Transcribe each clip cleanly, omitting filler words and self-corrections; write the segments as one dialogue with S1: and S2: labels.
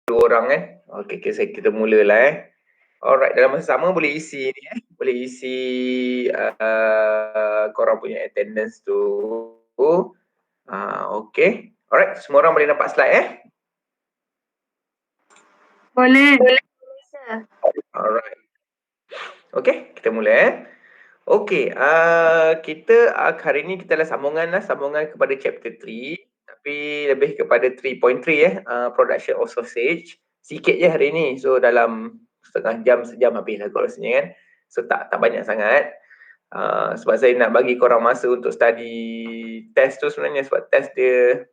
S1: dua orang kan. Okey, kita mulalah. Alright, dalam masa sama boleh isi ni boleh isi korang punya attendance tu. Okey. Alright, semua orang boleh nampak slide
S2: Boleh.
S1: Alright. Okey, kita mula Okey, kita hari ni kita sambungan kepada chapter 3 tapi lebih kepada 3.3 production of sausage. Sikit je hari ni. So dalam setengah jam, sejam habis lah kot rasanya kan. So tak banyak sangat. Sebab saya nak bagi korang masa untuk study test tu sebenarnya sebab test dia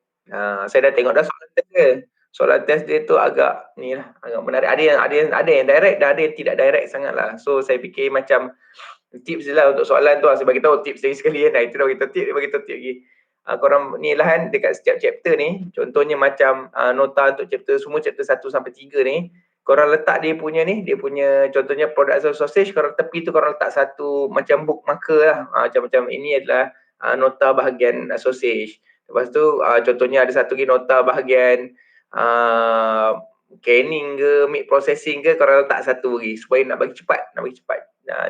S1: saya dah tengok dah soalan test dia. Soalan test dia tu agak ni lah, agak menarik. Ada yang direct dan ada yang tidak direct sangat lah. So saya fikir macam tips je lah untuk soalan tu. Saya bagi tahu tips lagi sekali kan. Itu dah bagi tahu tip, dia bagi tahu tip lagi. Korang ni lah kan dekat setiap chapter ni, contohnya macam nota untuk semua chapter 1 sampai 3 ni, korang letak dia punya contohnya product sausage, korang tepi tu korang letak satu macam bookmarker lah. Macam ini adalah nota bahagian sausage. Lepas tu contohnya ada satu lagi nota bahagian canning ke, meat processing ke, korang letak satu lagi supaya nak bagi cepat.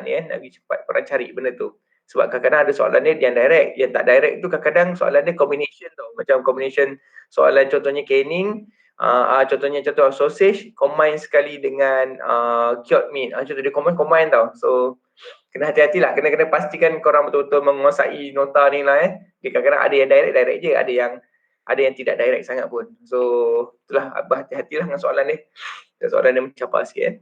S1: Ni nak bagi cepat korang cari benda tu. Sebab kadang-kadang ada soalan dia yang direct, yang tak direct tu kadang-kadang soalan dia combination tau. Macam combination soalan contohnya canning, contohnya contoh sausage combine sekali dengan cured meat. Contoh dia combine tau. So kena hati-hatilah, kena pastikan korang betul-betul menguasai nota ni lah Dia kadang-kadang ada yang direct je, ada yang tidak direct sangat pun. So itulah, hati-hatilah dengan soalan ni. Soalan dia mencabar sikit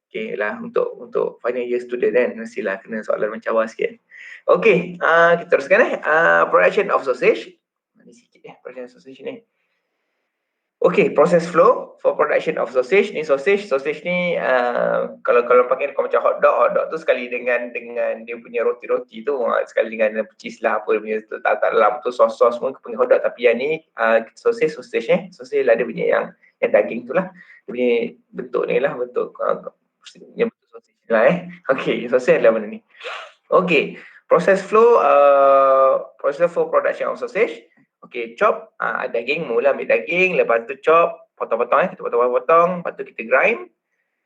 S1: Okey lah, untuk final year student kan, mestilah kena soalan mencabar sikit. Okey, kita teruskan production of sausage. Ni sikit production of sausage ni. Okey, process flow for production of sausage. Ni sausage ni kalau panggil macam hotdog tu sekali dengan dia punya roti-roti tu, sekali dengan cheese lah apa punya tu tak dalam tu sos semua panggil hotdog, tapi yang ni sausage lah dia punya yang daging tu lah. Dia punya bentuk ni lah, bentuk yang bentuk sausage lah Okey, sausage lah benda ni. Okey, process flow production of sausage. Okey, chop daging, mula ambil daging, lepas tu chop, potong-potong kita potong-potong, lepas tu kita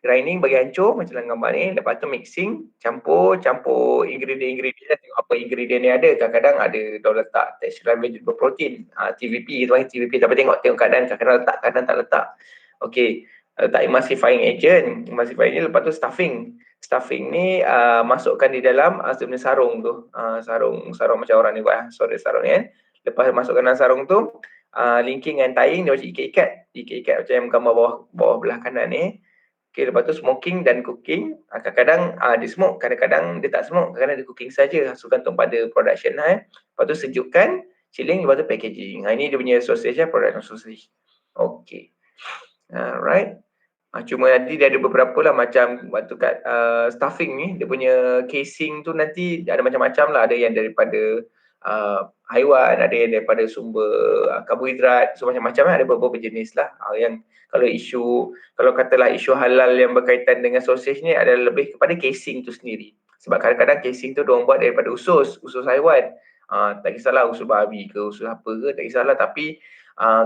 S1: grinding bagi hancur macam dalam gambar ni, lepas tu mixing, campur ingredient, tengok apa ingredient ni ada. Kadang-kadang ada dah letak texturized vegetable protein, TVP tapi tengok keadaan, kadang-kadang letak, kadang tak letak. Okey, letak emulsifying agent, lepas tu stuffing ni masukkan di dalam sebenarnya sarung tu, sarung macam orang ni buat sarung ni Lepas masukkan dalam sarung tu, linking dengan tying, dia macam ikat macam yang gambar bawah belah kanan ni. Okey, lepas tu smoking dan cooking. Kadang-kadang dia smoke, kadang-kadang dia tak smoke, kadang-kadang dia cooking saja. So gantung pada production Lepas tu sejukkan, chilling, lepas tu packaging. Ini dia punya sausage production sausage. Okey. Alright. Cuma nanti dia ada beberapa lah macam waktu kat stuffing ni, dia punya casing tu nanti ada macam-macam lah. Ada yang daripada haiwan, ada yang daripada sumber karbohidrat, so macam-macam ada beberapa jenis lah. Yang kalau katalah isu halal yang berkaitan dengan sausage ni adalah lebih kepada casing tu sendiri. Sebab kadang-kadang casing tu diorang buat daripada usus haiwan. Tak kisahlah usus babi ke, usus apa ke, tak kisahlah. Tapi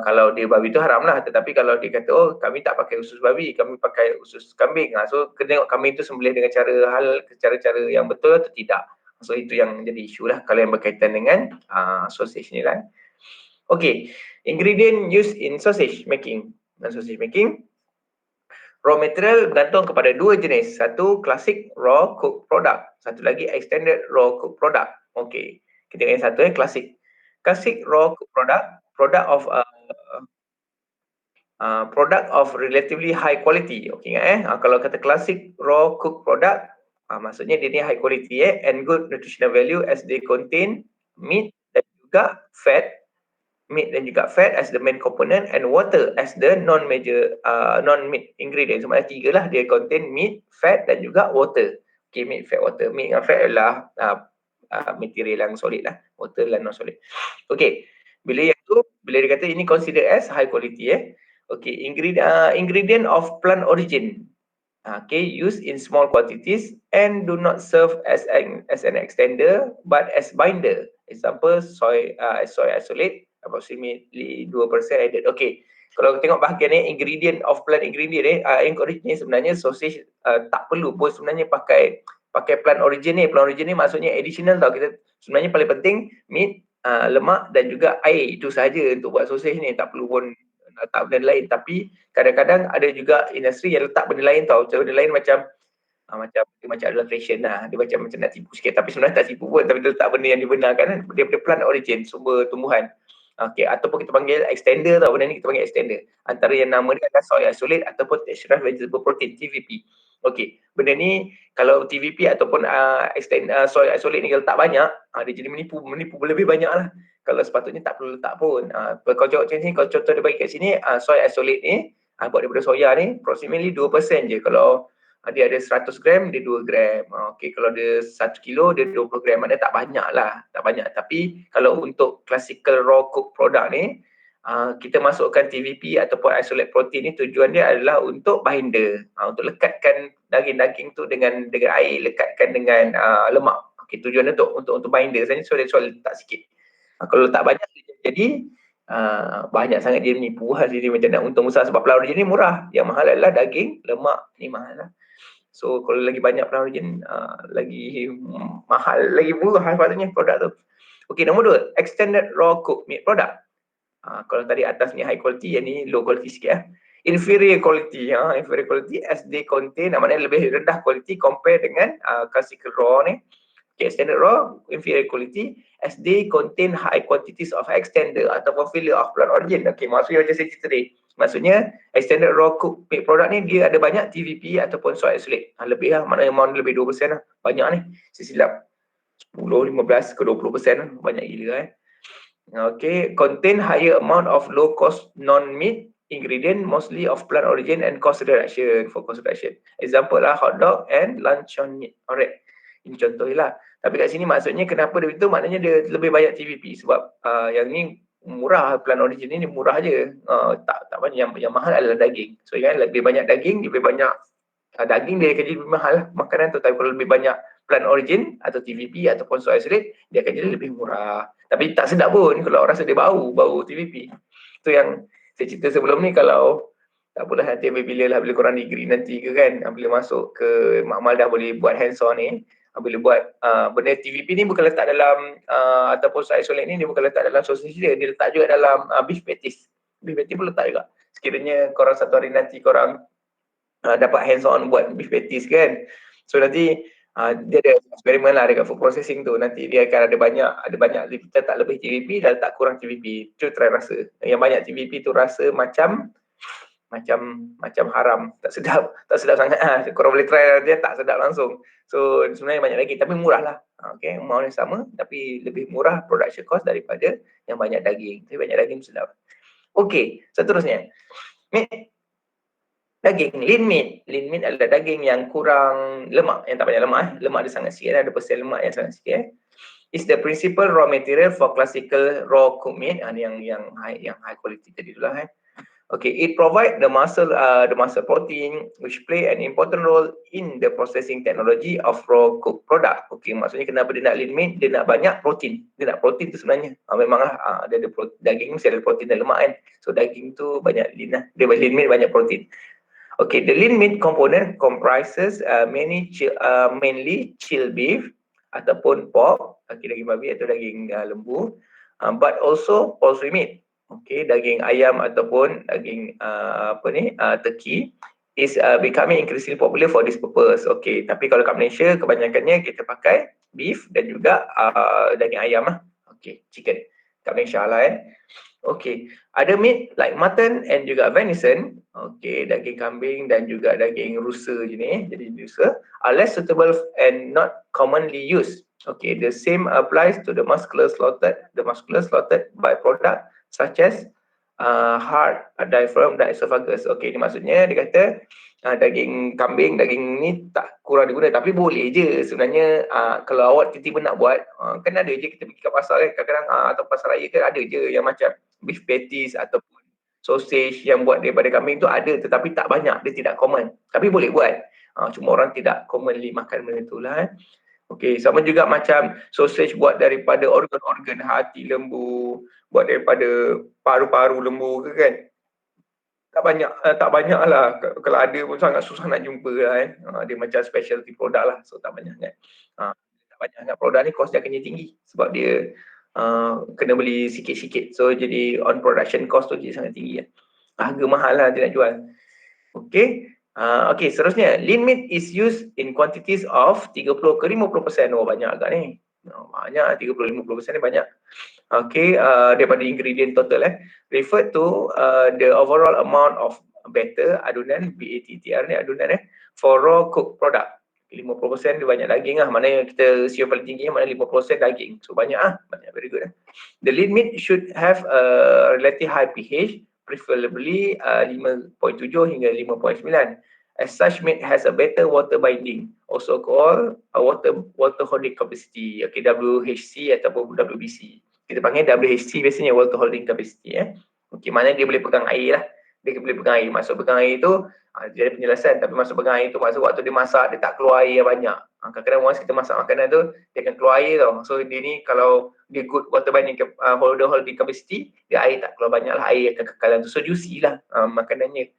S1: kalau dia babi tu haram lah. Tetapi kalau dia kata, kami tak pakai usus babi, kami pakai usus kambing. So kena tengok kambing tu sembelih dengan cara yang betul atau tidak. So itu yang jadi isu lah kalau yang berkaitan dengan sausage ni lah. Okay, ingredient used in sausage making. Raw material bergantung kepada dua jenis. Satu classic raw cooked product. Satu lagi extended raw cooked product. Okay, kita yang satu classic. Classic raw cooked product of relatively high quality. Okay, kalau kata classic raw cooked product, maksudnya dia ni high quality and good nutritional value as they contain meat dan juga fat as the main component and water as the non-meat ingredient. So maknanya tiga lah, dia contain meat, fat dan juga water. Okay, meat, fat, water. Meat dan fat adalah material yang solid lah, water adalah non-solid. Okay, bila dia kata ini considered as high quality Okay, ingredient of plant origin. Okay, used in small quantities and do not serve as an extender but as binder. Example, soy isolate, approximately 2% added. Okay, Kalau tengok bahagian ni ingredient of plant ingredient ni, encourage ni sebenarnya sausage tak perlu pun sebenarnya pakai plant origin ni. Plant origin ni maksudnya additional tau. Kita sebenarnya paling penting meat, lemak dan juga air, itu saja untuk buat sausage ni. Tak perlu pun letak benda lain. Tapi kadang-kadang ada juga industri yang letak benda lain tau. Benda lain macam macam adalah fashion lah. Dia macam nak tipu sikit, tapi sebenarnya tak tipu pun, tapi dia letak benda yang dibenarkan kan. Daripada plant origin, sumber tumbuhan. Okey, ataupun kita panggil extender tau, benda ni kita panggil extender. Antara yang nama dia adalah soy isolate ataupun texturized vegetable protein, TVP. Okey, benda ni kalau TVP ataupun soy isolate ni kalau letak banyak, dia jadi menipu lebih banyak lah. Kalau sepatutnya tak perlu letak pun. Kalau tengok macam ni, kalau contoh dia bagi kat sini, soy isolate ni, buat daripada soya ni, approximately 2% je. Kalau dia ada 100 gram, dia 2 gram. Okey, kalau dia 1 kilo, dia 20 gram. Maknanya tak banyak lah. Tak banyak. Tapi kalau untuk classical raw cook product ni, kita masukkan TVP ataupun isolate protein ni, tujuan dia adalah untuk binder. Untuk lekatkan daging-daging tu dengan air, lekatkan dengan lemak. Okey, tujuan dia untuk binder. Saya ni soal letak sikit. Kalau letak banyak, jadi banyak sangat dia menipu lah. Jadi macam nak untung besar sebab plant origin ni murah. Yang mahal adalah daging, lemak ni mahal lah. So kalau lagi banyak plant origin, lagi mahal, lagi murah sepatutnya produk tu. Okey, nombor 2, extended raw cooked meat product. Kalau tadi atas ni high quality, yang ni low quality sikit lah. Inferior quality, inferior quality as they contain, maknanya lebih rendah quality compare dengan classical raw ni. Okay, extended raw, inferior quality as they contain high quantities of extender ataupun filler of plant origin. Okay, maksudnya macam saya cerita tadi. Maksudnya extended raw cooked meat product ni dia ada banyak TVP ataupun soy isolate. Lebih lah, maknanya amount lebih 2% lah. Banyak ni, saya silap 10, 15 ke 20% lah. Banyak gila Okay, contain higher amount of low cost non-meat ingredient, mostly of plant origin and cost reduction. For cost reduction, example lah hot dog and luncheon meat. Alright, ini contoh lah. Tapi kat sini maksudnya kenapa dia begitu, maknanya dia lebih banyak TVP sebab yang ni murah, plant origin ni murah je. Tak banyak, yang mahal adalah daging. So kan lebih banyak daging, lebih banyak daging dia akan jadi lebih mahal makanan tu. Tapi kalau lebih banyak plant origin atau TVP ataupun soy isolate, dia akan jadi lebih murah. Tapi tak sedap pun kalau orang rasa dia bau TVP. Itu yang saya cerita sebelum ni. Kalau tak apalah, nanti bila korang degree nanti ke kan, bila masuk ke makmal dah boleh buat hands on ni, bila buat benda TVP ni bukan letak dalam ataupun soy isolate ni, dia bukan letak dalam sausage dia letak juga dalam beef patties. Beef patties pun letak juga. Sekiranya korang satu hari nanti korang dapat hands on buat beef patties kan, so nanti dia ada eksperimen lah dekat food processing tu. Nanti dia akan ada banyak kita tak lebih TVP dan tak kurang TVP. Cuba try rasa. Yang banyak TVP tu rasa macam haram, tak sedap sangat. Korang boleh try, dia tak sedap langsung. So sebenarnya banyak lagi tapi murah lah. Okay, amount yang sama tapi lebih murah production cost daripada yang banyak daging. Tapi banyak daging sedap. Okay, seterusnya daging, lean meat. Lean meat adalah daging yang kurang lemak, yang tak banyak lemak. Lemak dia sangat sikit, ada persen lemak yang sangat sikit. Is the principal raw material for classical raw cooked meat. Yang high quality tadi tu lah. Okay, it provide the muscle protein which play an important role in the processing technology of raw cooked product. Okay, maksudnya kenapa dia nak lean meat, dia nak banyak protein. Dia nak protein tu sebenarnya. Memanglah dia ada daging mesti ada protein dan lemak kan. So daging tu banyak lean lah. Dia lean meat banyak protein. Okay, the lean meat component comprises mainly chilled beef ataupun pork, daging babi atau daging lembu, but also poultry meat. Okay, daging ayam ataupun daging turkey is becoming increasingly popular for this purpose. Okay, tapi kalau kat Malaysia kebanyakannya kita pakai beef dan juga daging ayam lah. Okay, chicken kat Malaysia lah Okay, ada meat like mutton and juga venison. Okay, daging kambing dan juga daging rusa jenis, rusa are less suitable and not commonly used. Okay, the same applies to the muscular slaughtered by product such as heart, diaphragm dan esophagus. Okay, ini maksudnya dia kata daging kambing, daging ni tak kurang diguna, tapi boleh je sebenarnya. Kalau awak tiba-tiba nak buat, kan ada je kita pergi ke pasar kan, kadang-kadang atau pasar raya kan ada je yang macam beef patties ataupun sausage yang buat daripada kambing tu ada, tetapi tak banyak, dia tidak common. Tapi boleh buat. Cuma orang tidak commonly makan benda tu lah. Okey, sama juga macam sausage buat daripada organ-organ hati lembu, buat daripada paru-paru lembu ke kan. tak banyak lah. Kalau ada pun sangat susah nak jumpa lah kan. Dia macam specialty product lah. So tak banyak kan. Tak banyak sangat produk ni cost dia akan jadi tinggi. Sebab dia kena beli sikit-sikit. So jadi on production cost tu jadi sangat tinggi lah. Harga mahal lah dia nak jual. Okay. Okay, seterusnya. Lean meat is used in quantities of 30 ke 50%. Oh, banyak agak ni. Banyak, 30-50% ni banyak. Okay, daripada ingredient total refer to the overall amount of batter, adunan, BATTR ni adunan for raw cooked product. 50% dia banyak daging lah. Mana yang kita siap paling tinggi, mana 50% daging. So banyak lah. Banyak, very good. The lean meat should have a relatively high pH, preferably 5.7 hingga 5.9. As such, meat has a better water binding, also called a water holding capacity, okay, WHC ataupun WBC. Kita panggil WHC biasanya water holding capacity. Okay, mana dia boleh pegang air lah. Dia boleh pegang air. Masuk pegang air tu, dia ada penjelasan, tapi masuk pegang air tu maksud waktu dia masak, dia tak keluar air yang banyak. Kadang-kadang once kita masak makanan tu, dia akan keluar air tau. So dia ni kalau dia good water binding holding capacity, dia air tak keluar banyak lah, air akan kekal tu. So juicy lah makanannya.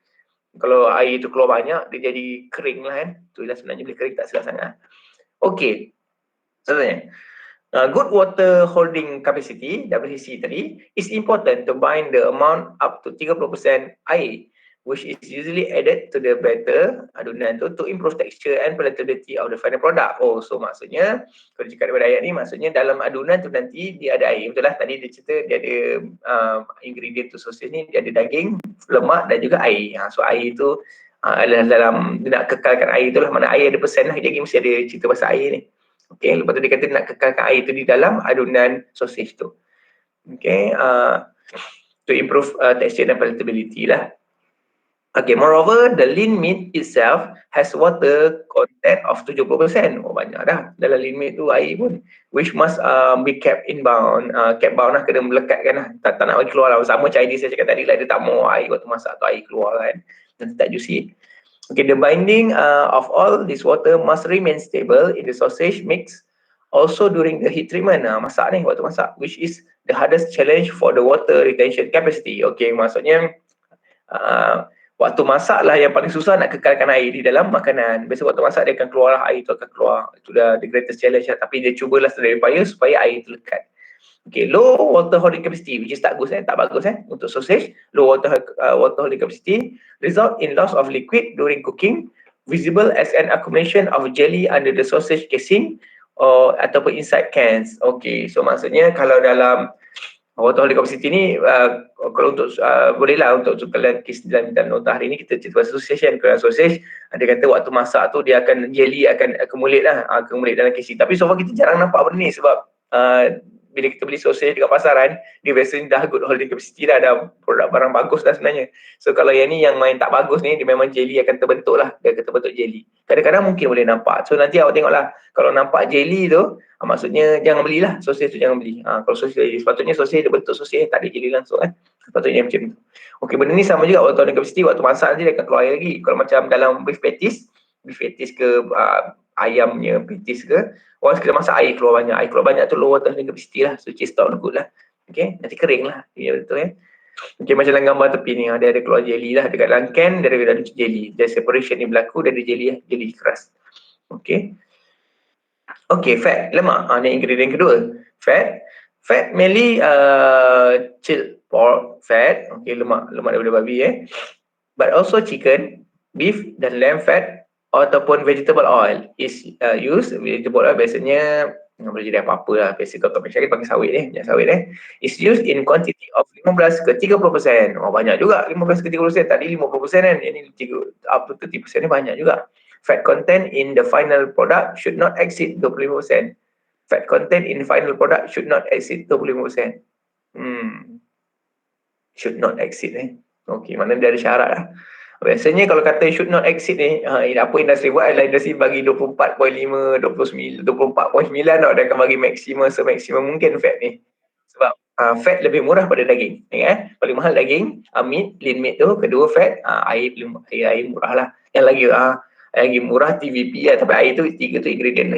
S1: Kalau air tu keluar banyak, dia jadi kering lah kan. Itulah sebenarnya bila kering tak sedap sangat. Okay. Sebenarnya. Good water holding capacity, WHC tadi, is important to bind the amount up to 30% air, which is usually added to the batter, adunan tu, to improve texture and palatability of the final product. Oh, so maksudnya, kalau cakap daripada ayat ni, maksudnya dalam adunan tu nanti dia ada air. Betul lah, tadi dia cerita dia ada ingredient tu sosis ni, dia ada daging, lemak dan juga air. So air tu adalah dalam, dia nak kekalkan air tu lah, mana air ada persen lah, jadi mesti ada cerita pasal air ni. Okay, lepas tu dia kata nak kekalkan air tu di dalam adunan sosis tu. Okay, to improve texture dan palatability lah. Okay, moreover, the lean meat itself has water content of 70%. Oh, banyak dah. Dalam lean meat tu air pun. Which must be kept inbound. Kept bound lah, kena melekatkan lah. Tak nak bagi keluar lah. Sama macam idea saya cakap tadi lah, dia tak mau air waktu masak tu air keluar kan. Dan tak juicy. Okay, the binding of all this water must remain stable in the sausage mix also during the heat treatment. Masak ni, waktu masak. Which is the hardest challenge for the water retention capacity. Okay, maksudnya waktu masak lah yang paling susah nak kekalkan air di dalam makanan. Biasa waktu masak dia akan keluar lah, air tu akan keluar. Itu dah the greatest challenge lah. Tapi dia cubalah sedaya upaya supaya air tu lekat. Okay, low water holding capacity, which is tak bagus tak bagus untuk sausage. Low water holding capacity result in loss of liquid during cooking, visible as an accumulation of jelly under the sausage casing or ataupun inside cans. Okay, so maksudnya kalau dalam water holding capacity ni kalau untuk bolehlah untuk kalian kes dan nota hari ni kita cerita pasal sausage kan. Kalau sausage dia kata waktu masak tu dia akan jelly akan accumulate dalam casing. Tapi so far kita jarang nampak benda ni sebab bila kita beli sausage dekat pasaran, dia biasanya dah good holding capacity dah, ada produk barang bagus dah sebenarnya. So kalau yang ni yang main tak bagus ni, dia memang jelly akan terbentuk lah, dia akan terbentuk jelly. Kadang-kadang mungkin boleh nampak. So nanti awak tengoklah, kalau nampak jelly tu, maksudnya jangan belilah, sausage tu jangan beli. Kalau sausage, sepatutnya sausage dia bentuk sausage, tak ada jelly langsung sepatutnya macam tu. Okey, benda ni sama juga waktu holding capacity, waktu masak nanti dia akan keluar air lagi. Kalau macam dalam beef patties ke ayamnya patties ke, once kita masak air keluar banyak tu low water holding capacity lah, so cheese not good lah. Okay, nanti kering lah, ya betul Okay, macam dalam gambar tepi ni, dia ada keluar jelly lah, dekat dalam can dia ada jelly, dia separation ni berlaku, dia ada jelly jelly keras. Okay. Okay, fat, lemak, ni ingredient kedua. Fat mainly chilled pork fat, okay, lemak daripada babi but also chicken, beef dan lamb fat ataupun vegetable oil is used. Vegetable oil biasanya boleh jadi apa-apa lah. Biasa kalau masyarakat pakai sawit minyak sawit is used in quantity of 15 ke 30%. Oh, banyak juga 15 ke 30%. Tadi 50% kan, ini up to 30% ni banyak juga. Fat content in the final product should not exceed 25%. Fat content in final product should not exceed 25%. Should not exceed Okay, mana dia ada syarat lah. Biasanya kalau kata should not exceed ni, apa industri buat adalah industri bagi 24.5, 29, 24.9 tau, dia akan bagi maksimum semaksimum mungkin fat ni. Sebab fat lebih murah pada daging. Paling mahal daging, meat, lean meat tu, kedua fat, air murah lah. Yang lagi murah TVP tapi air tu, tiga tu ingredient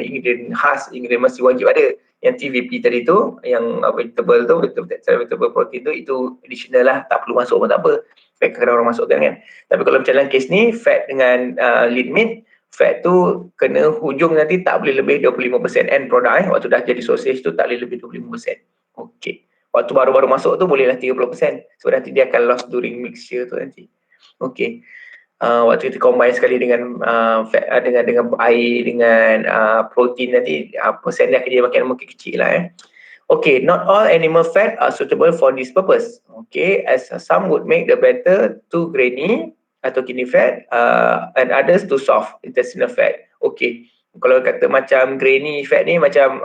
S1: khas, ingredient masih wajib ada. Yang TVP tadi tu, yang vegetable tu, vegetable protein tu, itu additional lah, tak perlu masuk pun tak apa. fat kadang orang masukkan kan. Tapi kalau macam dalam kes ni, fat dengan lean meat, fat tu kena hujung nanti tak boleh lebih 25% end product waktu dah jadi sausage tu tak boleh lebih 25%. Okey. Waktu baru-baru masuk tu bolehlah 30%. So nanti dia akan lost during mixture tu nanti. Okey. Waktu kita combine sekali dengan fat, dengan air, dengan protein nanti persen dia akan jadi makin kecil lah. Okay, not all animal fat are suitable for this purpose. Okay, as some would make the batter too grainy atau kidney fat, and others too soft intestinal fat. Okay, kalau kata macam grainy fat ni macam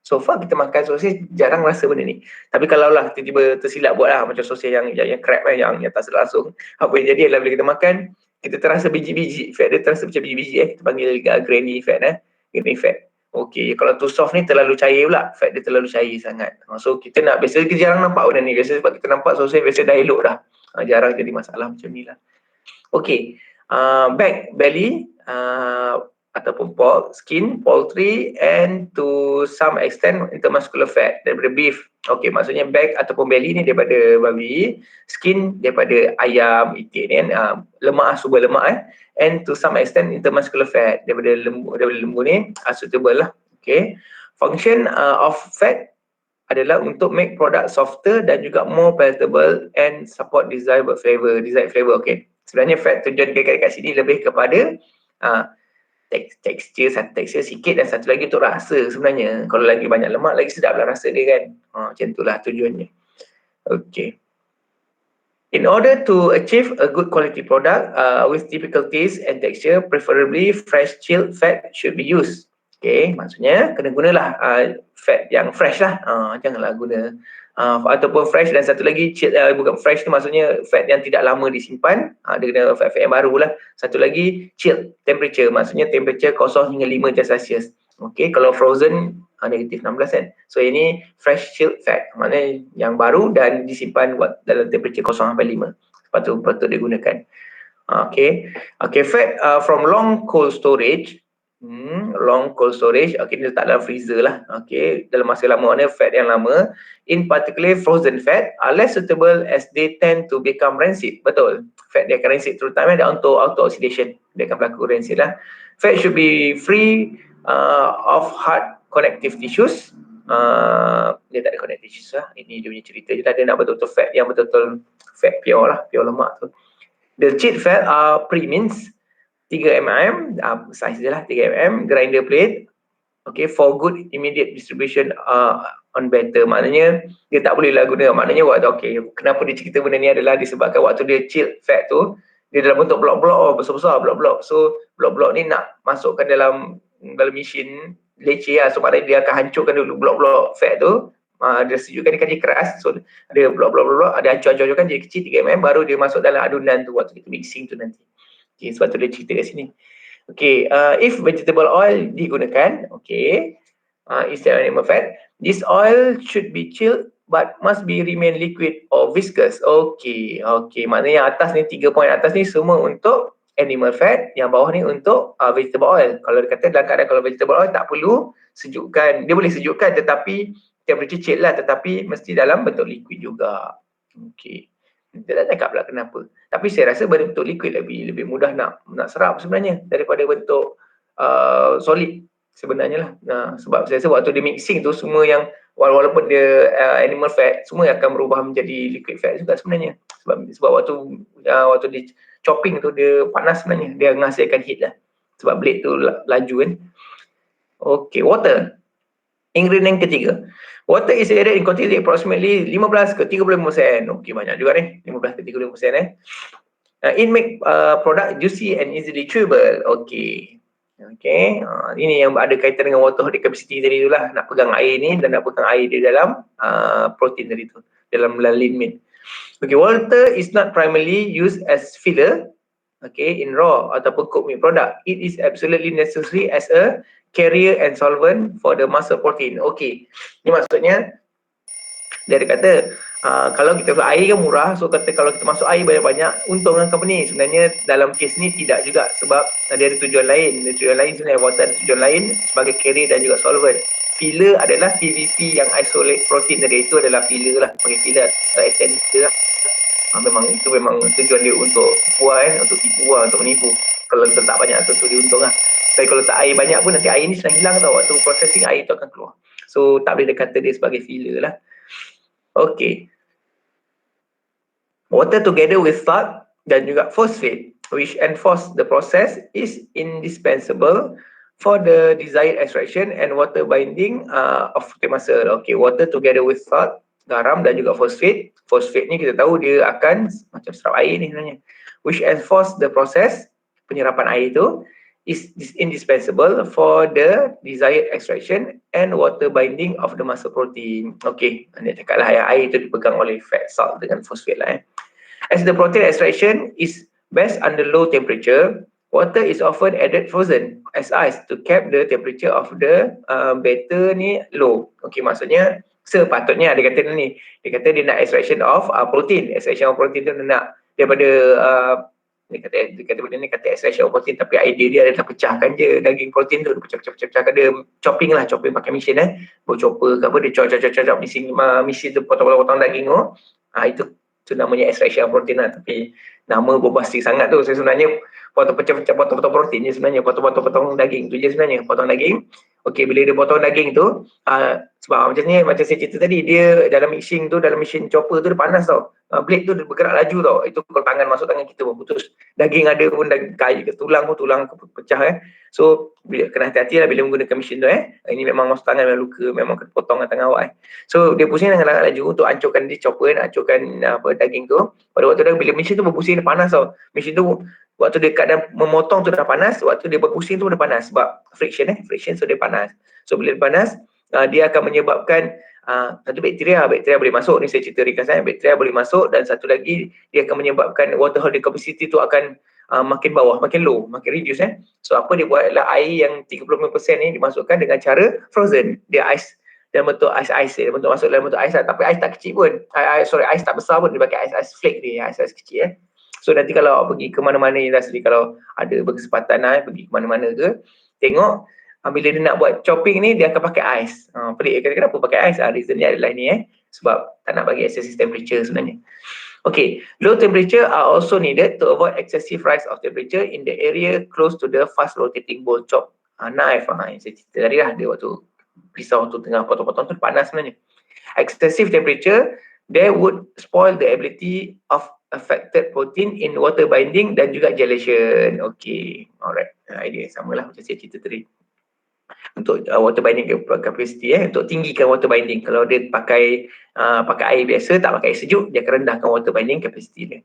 S1: so far kita makan sosis jarang rasa benda ni. Tapi kalau lah tiba-tiba tersilap buat lah macam sosis yang crab yang tak sedap langsung, apa yang jadi adalah bila kita makan, kita terasa biji-biji, fat dia terasa macam biji-biji kita panggil grainy fat grainy fat. Okey, kalau too soft ni terlalu cair pula, fat dia terlalu cair sangat. So kita nak, biasa kita jarang nampak benda ni, biasa sebab kita nampak sosis biasa dah elok dah. Jarang jadi masalah macam ni lah. Okey, back, belly, ataupun pork, skin, poultry, and to some extent intermuscular fat daripada beef. Okey, maksudnya back ataupun belly ni daripada babi, skin daripada ayam, itik ni kan, lemak, sumber lemak and to some extent intermuscular fat daripada lembu ni suitable lah. Okay, function of fat adalah untuk make product softer dan juga more palatable and support desired flavor. Okay, sebenarnya fat tujuan dekat sini lebih kepada tekstur sikit dan satu lagi untuk rasa sebenarnya. Kalau lagi banyak lemak lagi sedap lah rasa dia kan. Macam itulah tujuannya. Okay. In order to achieve a good quality product with typical taste and texture, preferably fresh chilled fat should be used. Okay, maksudnya kena gunalah fat yang fresh lah. Janganlah guna ataupun fresh, dan satu lagi chilled, bukan fresh tu maksudnya fat yang tidak lama disimpan. Dia kena fat yang baru lah. Satu lagi chilled temperature, maksudnya temperature kosong hingga 5 darjah Celsius. Okay, kalau frozen negatif 16 kan. So ini fresh chilled fat, maknanya yang baru dan disimpan dalam temperature 0 sampai 5. Patut digunakan. Okay, fat from long cold storage. Okay, dia letak dalam freezer lah. Okay, dalam masa lama, maknanya fat yang lama, in particular frozen fat, are less suitable as they tend to become rancid. Betul, fat dia akan rancid, terutama dia auto oxidation, dia akan berlaku rancid lah. Fat should be free of hard connective tissues. Dia tak ada connective tissues lah. Ini dia punya cerita je. Dia nak betul-betul fat yang betul-betul fat pure lah, pure lemak tu. The chilled fat are pre-minced 3 mm, size dia lah 3 mm, grinder plate. Okay, for good immediate distribution on batter. Maknanya dia tak boleh lah guna. Maknanya kenapa dia cerita benda ni adalah disebabkan waktu dia chilled fat tu, dia dalam bentuk blok-blok, besar-besar blok-blok. So blok-blok ni nak masukkan dalam mesin leceh lah. So maknanya dia akan hancurkan dulu blok-blok fat tu. Dia sejukkan, dia kan dia keras. So ada blok-blok, ada hancur-hancurkan jadi kecil 3 mm, baru dia masuk dalam adunan tu waktu kita mixing tu nanti. Okay, sebab tu dia cerita kat sini. Okay, if vegetable oil digunakan, okay, instead of animal fat, this oil should be chilled but must be remain liquid or viscous. Okay, maknanya yang atas ni, 3 poin atas ni semua untuk animal fat, yang bawah ni untuk vegetable oil. Kalau dia kata dalam keadaan kalau vegetable oil tak perlu sejukkan, dia boleh sejukkan tetapi temperature chill lah, tetapi mesti dalam bentuk liquid juga. Okay, dia tak cakap pula kenapa. Tapi saya rasa bentuk liquid lebih mudah nak serap sebenarnya daripada bentuk solid sebenarnya lah. Sebab saya rasa waktu dia mixing tu, semua yang walaupun dia animal fat, semua akan berubah menjadi liquid fat juga sebenarnya. Sebab waktu dia chopping tu dia panas sebenarnya, dia menghasilkan heat lah. Sebab blade tu laju kan. Okay, water. Ingredient ketiga. Water is added in quantity approximately 15 ke 35%. Okay, banyak juga ni. 15 ke 35%. It make product juicy and easily chewable. Okay. Ini yang ada kaitan dengan water holding capacity tadi tu lah. Nak pegang air ni dan nak pegang air di dalam protein tadi tu, dalam lean meat. Okay, water is not primarily used as filler, in raw ataupun cooked meat product. It is absolutely necessary as a carrier and solvent for the muscle protein. Okay, ni maksudnya dia ada kata kalau kita air kan murah, so kata kalau kita masuk air banyak-banyak, untung dengan company. Sebenarnya dalam kes ni tidak juga, sebab dia ada tujuan lain. Tujuan lain sebenarnya water ada tujuan lain sebagai carrier dan juga solvent. Filler adalah PVP yang isolate protein tadi, itu adalah filler lah, panggil filler atau extender lah. Memang itu memang tujuan dia untuk tipu untuk tipu untuk menipu. Kalau letak banyak tu dia untung lah. Tapi kalau tak air banyak pun nanti air ni senang hilang tau. Waktu processing air tu akan keluar. So tak boleh dikata dia sebagai filler lah. Okay. Water together with salt dan juga phosphate which enforce the process is indispensable for the desired extraction and water binding of muscle. Okay, water together with salt, garam dan juga phosphate. Phosphate ni kita tahu dia akan macam serap air ni sebenarnya. Which enforce the process, penyerapan air itu is indispensable for the desired extraction and water binding of the muscle protein. Okay, anda cakap lah air itu dipegang oleh fat, salt dengan phosphate lah. As the protein extraction is best under low temperature, water is often added frozen as ice to keep the temperature of the batter ni low. Okay, maksudnya sepatutnya dia kata ni, dia kata dia nak extraction of protein. Extraction of protein tu dia nak daripada dia kata benda ni kata extraction of protein, tapi idea dia adalah pecahkan je daging protein tu, pecah-pecah dia chopping lah, chopping pakai mesin bawa chopper ke apa, dia chop mesin tu potong-potong daging tu. Itu namanya extraction of protein lah, tapi nama bombastic sangat tu. Saya sebenarnya potong protein je sebenarnya, potong daging tu je sebenarnya, potong daging. Okey, bila dia potong daging tu, sebab macam ni, macam saya cerita tadi, dia dalam mixing tu, dalam mesin chopper tu dia panas tau. Blade tu dia bergerak laju tau. Itu kalau tangan masuk tangan kita pun putus. Daging ada pun kayu ke tulang pecah So, kena hati-hati lah bila menggunakan mesin tu Ini memang masuk tangan memang luka, memang kena potong tangan awak So, dia pusing dengan sangat laju untuk hancurkan di chopper, hancurkan daging tu. Pada waktu tu bila mesin tu berpusing dia panas tau. Mesin tu waktu dia kadang memotong tu dah panas, waktu dia berpusing tu dah panas sebab friction so dia panas. So bila dia panas, dia akan menyebabkan satu bakteria boleh masuk. Ni saya cerita ringkas bakteria boleh masuk, dan satu lagi dia akan menyebabkan water holding capacity tu akan makin bawah, makin low, makin reduce So apa dia buat adalah air yang 35% ni dimasukkan dengan cara frozen. Dia ice dalam bentuk ais dia bentuk masuk dalam bentuk ais lah. Tapi ais tak kecil pun. Ais tak besar pun, dia pakai ais flake ni, ais kecil So nanti kalau awak pergi ke mana-mana industri, kalau ada berkesempatan pergi ke mana-mana ke, tengok bila dia nak buat chopping ni dia akan pakai ais. Pelik kenapa pakai ais? Reasonnya adalah ni sebab tak nak bagi excessive temperature sebenarnya. Okay, low temperature are also needed to avoid excessive rise of temperature in the area close to the fast rotating bowl chop knife. Yang saya cerita tadi lah, dia waktu pisau tu tengah potong-potong tu panas sebenarnya. Excessive temperature, they would spoil the ability of affected protein in water binding dan juga gelation. Okay, alright. Idea sama lah macam saya cerita tadi. Untuk water binding capacity untuk tinggikan water binding. Kalau dia pakai air biasa, tak pakai air sejuk, dia akan rendahkan water binding capacity dia.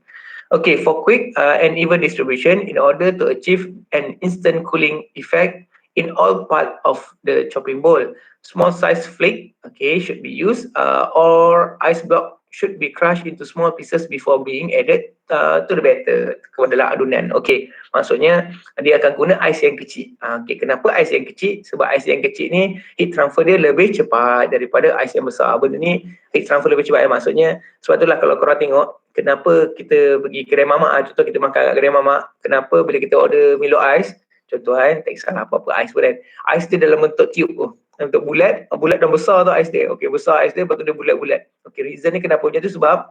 S1: Okay, for quick and even distribution, in order to achieve an instant cooling effect in all part of the chopping bowl, small size flake should be used, or ice block should be crushed into small pieces before being added to the batter, ke dalam adunan. Okay, maksudnya dia akan guna ais yang kecil. Okay, kenapa ais yang kecil? Sebab ais yang kecil ni heat transfer dia lebih cepat daripada ais yang besar. Benda ni heat transfer lebih cepat maksudnya. Sebab itulah kalau korang tengok kenapa kita pergi kedai mamak, contoh kita makan kat kedai mamak, kenapa bila kita order Milo ais, contoh tak kisahlah apa-apa ais pun ais dia dalam bentuk tube tu, bentuk bulat dan besar tu ais dia. Okey, besar ais dia, lepas tu dia bulat-bulat. Okey, reason ni kenapa macam tu sebab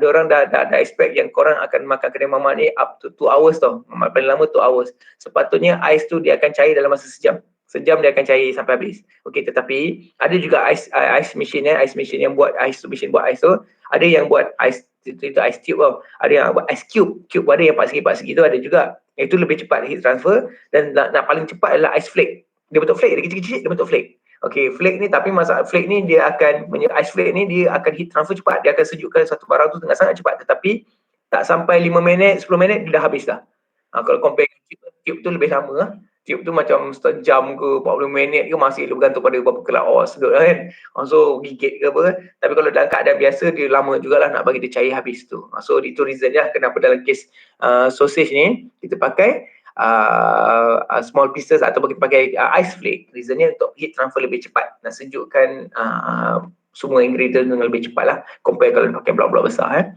S1: diorang dah expect yang korang akan makan kedai mamak ni up to 2 hours tau. Paling lama 2 hours. Sepatutnya ais tu dia akan cair dalam masa sejam. Sejam dia akan cair sampai habis. Okey, tetapi ada juga ais machine yang buat ais tu, mesin buat ais tu, ada yang buat ais itu ice tube tau. Ada yang buat ice cube ada yang 4 segi tu ada juga. Itu lebih cepat heat transfer, dan nak paling cepat adalah ice flake. Dia bentuk flake, dia kecil-kecil, dia bentuk flake. Okey, flake ni, tapi masalah flake ni dia akan ice flake ni dia akan heat transfer cepat, dia akan sejukkan satu barang tu dengan sangat cepat, tetapi tak sampai 5 minit, 10 minit dia dah habis dah. Kalau compare tube tu lebih lama Tube tu macam setengah jam ke 40 minit ke, masih bergantung pada berapa kelak awak sedut kan. So gigit ke apa. Tapi kalau dalam keadaan biasa dia lama jugalah nak bagi dia cair habis tu. So itu reason lah kenapa dalam kes sausage ni kita pakai small pieces ataupun kita pakai ice flake. Reasonnya untuk heat transfer lebih cepat, nak sejukkan semua ingredient dengan lebih cepat lah compare kalau pakai blok-blok besar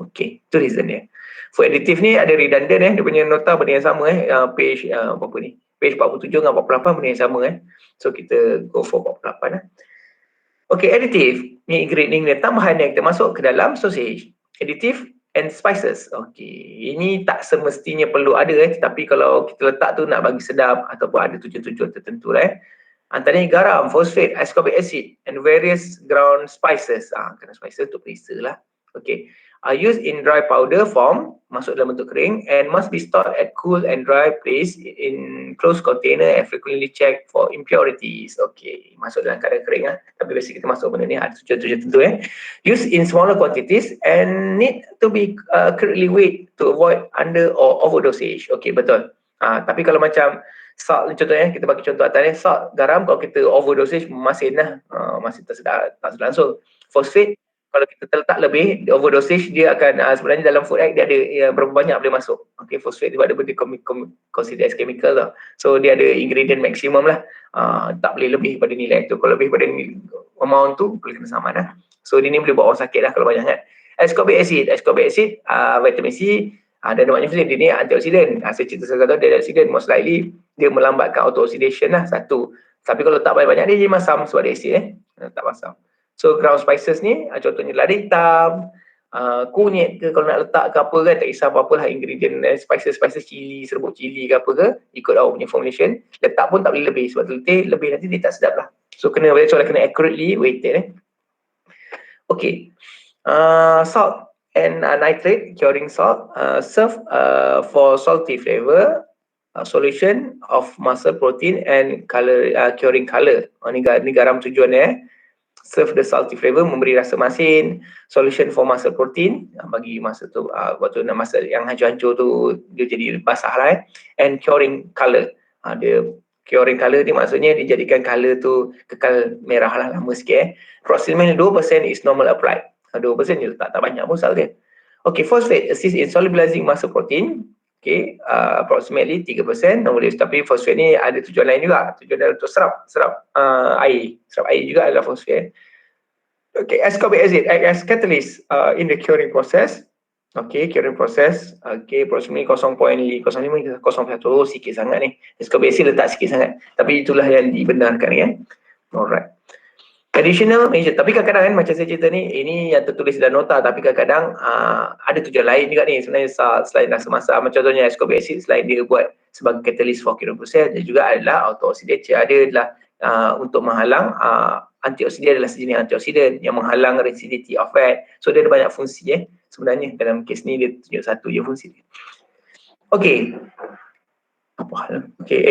S1: Okay, itu reason dia. Food additive ni ada redundant dia punya nota benda yang sama page berapa ni? Page 47 dengan 48 benda yang sama So kita go for 48 Okay, additive ni ingredient ni tambahan yang kita masuk ke dalam sausage. Additive and spices. Okey, ini tak semestinya perlu ada tetapi kalau kita letak tu nak bagi sedap ataupun ada tujuan-tujuan tertentu lah. Antaranya garam, fosfat, ascorbic acid and various ground spices. Kena spices tu perisa lah. Okey. Are used in dry powder form, masuk dalam bentuk kering, and must be stored at cool and dry place in closed container and frequently checked for impurities. Okey, masuk dalam keadaan kering lah. Tapi biasa kita masuk benda ni ada tujuan-tujuan tertentu Used in smaller quantities and need to be correctly weighed to avoid under or overdosage. Okey, betul. Tapi kalau macam salt contohnya, kita bagi contoh atas ni, salt, garam kalau kita overdosage masin lah, masin tak sedap langsung. Fosfat kalau kita letak lebih, overdosage dia akan sebenarnya dalam food act dia ada berapa banyak boleh masuk. Okey, fosfat sebab dia benda consider as chemical lah. So dia ada ingredient maksimum lah. Tak boleh lebih pada nilai tu. Kalau lebih pada amount tu boleh kena saman lah. So dia ni boleh buat orang sakit lah kalau banyak kan. Ascorbic acid, vitamin C, dan banyak dia ni antioksidan. Saya cerita sekali dia antioksidan, most likely dia melambatkan auto-oxidation lah satu. Tapi kalau tak banyak-banyak dia jadi masam sebab dia asid tak masam. So ground spices ni contohnya lada hitam, kunyit ke kalau nak letak ke apa kan, tak kisah apa-apa lah ingredient spices cili, serbuk cili ke apa ke, ikut awak punya formulation. Letak pun tak boleh lebih sebab lebih nanti dia tak sedap lah. So kena accurately weighted Okay. Salt and nitrate, curing salt, serve for salty flavor, solution of muscle protein and color, curing color. Ni garam tujuannya serve the salty flavor, memberi rasa masin, solution for muscle protein, bagi masa tu waktu nak masa yang hancur-hancur tu dia jadi basah lah and curing color. Dia curing color ni maksudnya dia jadikan color tu kekal merah lah lama sikit Approximately 2% is normal applied. 2% je tak banyak pun sal dia. Okay, phosphate assist in solubilizing muscle protein. Okay, approximately 3% normally, tapi fosfat ni ada tujuan lain juga. Tujuan untuk serap air. Serap air juga adalah fosfat. Okay, ascorbic acid act as catalyst in the curing process. Okay, curing process. Okay, approximately 0.05 hingga 0.1, sikit sangat ni. Ascorbic acid letak sikit sangat. Tapi itulah yang dibenarkan kan. Alright. Additional measure, tapi kadang-kadang kan macam saya cerita ni, ini yang tertulis dalam nota, tapi kadang-kadang ada tujuan lain juga ni sebenarnya selain rasa masak. Macam contohnya ascorbic acid, selain dia buat sebagai catalyst for curing process, dia juga adalah auto-oxidative. Dia adalah untuk menghalang antioksidan, adalah sejenis antioksidan yang menghalang residivity of fat. So dia ada banyak fungsi sebenarnya. Dalam kes ni dia tunjuk satu je fungsi dia. Okay. Okay,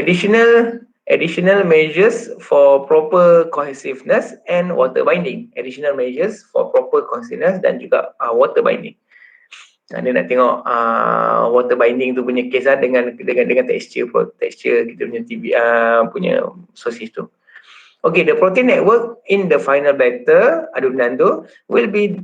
S1: additional measures for proper cohesiveness and water binding. Additional measures for proper cohesiveness dan juga water binding. Dia nak tengok water binding tu punya case dengan texture kita punya punya sosis tu. Okay, the protein network in the final batter adonan tu will be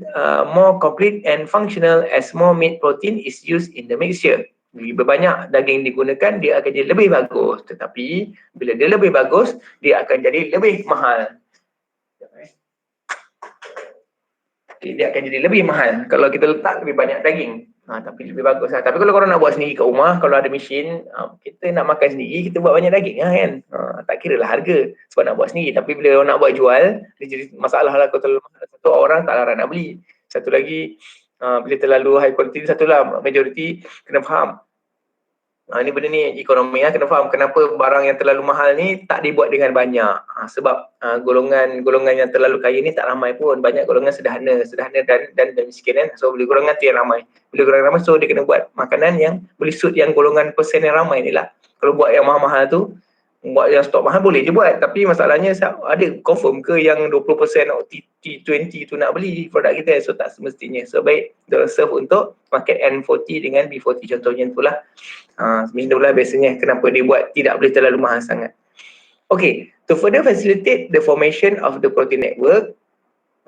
S1: more complete and functional as more meat protein is used in the mixture. Bila banyak daging digunakan, dia akan jadi lebih bagus. Tetapi, bila dia lebih bagus, dia akan jadi lebih mahal. Okay, dia akan jadi lebih mahal kalau kita letak lebih banyak daging. Tapi lebih bagus lah. Tapi kalau korang nak buat sendiri kat rumah, kalau ada mesin, kita nak makan sendiri, kita buat banyak daging lah kan. Tak kira lah harga sebab nak buat sendiri. Tapi bila nak buat jual, dia jadi masalah lah kalau terlalu mahal. Satu orang tak larang nak beli. Satu lagi, bila terlalu high quality, satu lah majority kena faham. Ini benda ni ekonomi kena faham kenapa barang yang terlalu mahal ni tak dibuat dengan banyak. Sebab golongan yang terlalu kaya ni tak ramai pun. Banyak golongan sederhana dan miskin kan. So boleh golongan tu yang ramai. Bila golongan ramai, so dia kena buat makanan yang boleh suit yang golongan persen yang ramai ni lah. Kalau buat yang mahal-mahal tu, buat yang stok mahal boleh je buat, tapi masalahnya ada confirm ke yang 20% T20 tu nak beli produk kita. So tak semestinya. So baik serve untuk market N40 dengan B40 contohnya itulah. Itulah biasanya kenapa dia buat tidak boleh terlalu mahal sangat. Okay, to further facilitate the formation of the protein network,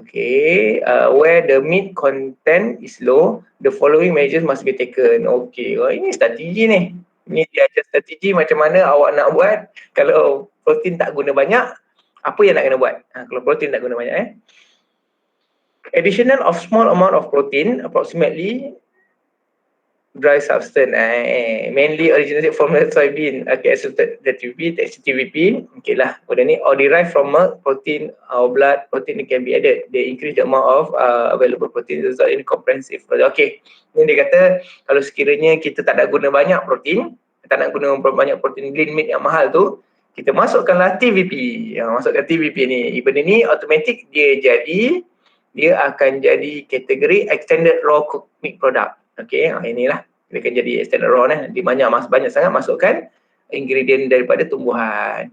S1: okay, where the meat content is low, the following measures must be taken. Okay, ini strategi ni. Ini dia ajar strategi macam mana awak nak buat kalau protein tak guna banyak, apa yang nak kena buat. Kalau protein tak guna banyak Additional of small amount of protein, approximately dry substance, mainly originated from the soybean, okay, isolated the TVP, TVP, okay lah, benda ni, or derived from milk, protein or blood, protein can be added, they increase the amount of available protein, result in comprehensive protein. Okay, ni dia kata kalau sekiranya kita tak nak guna banyak protein, tak nak guna banyak protein lean meat yang mahal tu, kita masukkanlah TVP, masukkan TVP ni, benda ni automatic dia akan jadi kategori extended raw cooked meat product. Okey, inilah dia akan jadi extended raw ni. Dia banyak sangat masukkan ingredient daripada tumbuhan.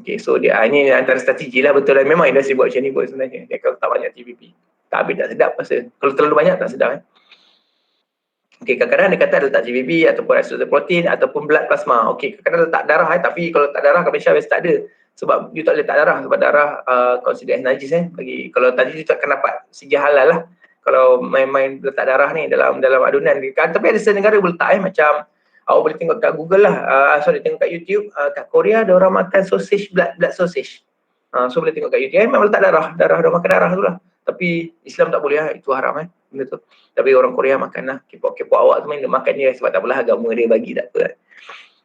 S1: Okey, so dia ini antara strategi lah, betul lah, memang industri buat macam ni pun sebenarnya. Dia kalau tak banyak TVP, tak habis tak sedap rasa. Kalau terlalu banyak tak sedap. Okey, kadang-kadang dia kata ada letak GBB ataupun isolated protein ataupun blood plasma. Okey, kadang-kadang letak darah tapi kalau tak darah Kak Mesha biasa tak ada. Sebab you tak boleh letak darah, sebab darah consider as najis Bagi kalau tadi you tak akan dapat segi halal lah. Kalau main-main letak darah ni dalam adunan. Tapi ada setengah negara boleh letak macam awak boleh tengok kat Google lah, tengok kat YouTube, kat Korea ada orang makan sausage, blood sausage. So boleh tengok kat YouTube, memang letak darah dia makan darah tu lah. Tapi Islam tak boleh lah, itu haram benda tu. Tapi orang Korea makan lah, kepok awak tu main dia makan dia sebab tak apalah, agama dia bagi tak apa.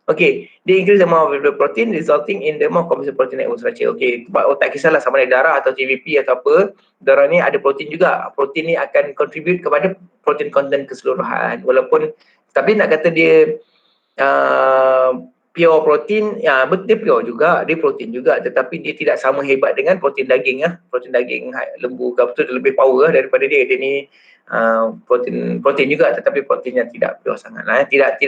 S1: Okay, they increase the amount of the protein resulting in the more comprehensive protein network structure. Okay, tak kisahlah sama ada darah atau TVP atau apa, darah ni ada protein juga. Protein ni akan contribute kepada protein content keseluruhan. Walaupun, tapi nak kata dia pure protein, dia pure juga, dia protein juga, tetapi dia tidak sama hebat dengan protein daging. Protein daging lembu ke apa tu, dia lebih power daripada dia. Dia ni protein juga, tetapi proteinnya tidak pure sangat lah. Tidak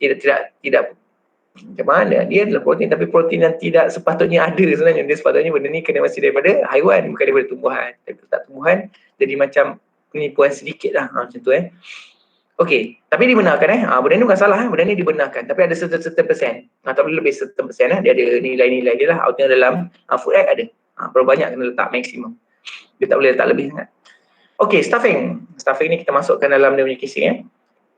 S1: macam mana, dia adalah protein tapi protein yang tidak sepatutnya ada sebenarnya. Dia sepatutnya benda ni kena masih daripada haiwan, bukan daripada tumbuhan. Tapi tak tumbuhan jadi macam penipuan sedikit lah macam tu Okey, tapi dibenarkan benda ni bukan salah benda ni dibenarkan, tapi ada certain persen, tak boleh lebih certain persen dia ada nilai-nilai dia lah, outnya dalam food act ada, berapa banyak kena letak maksimum, dia tak boleh letak lebih sangat. Okey, stuffing ni kita masukkan dalam dia punya casing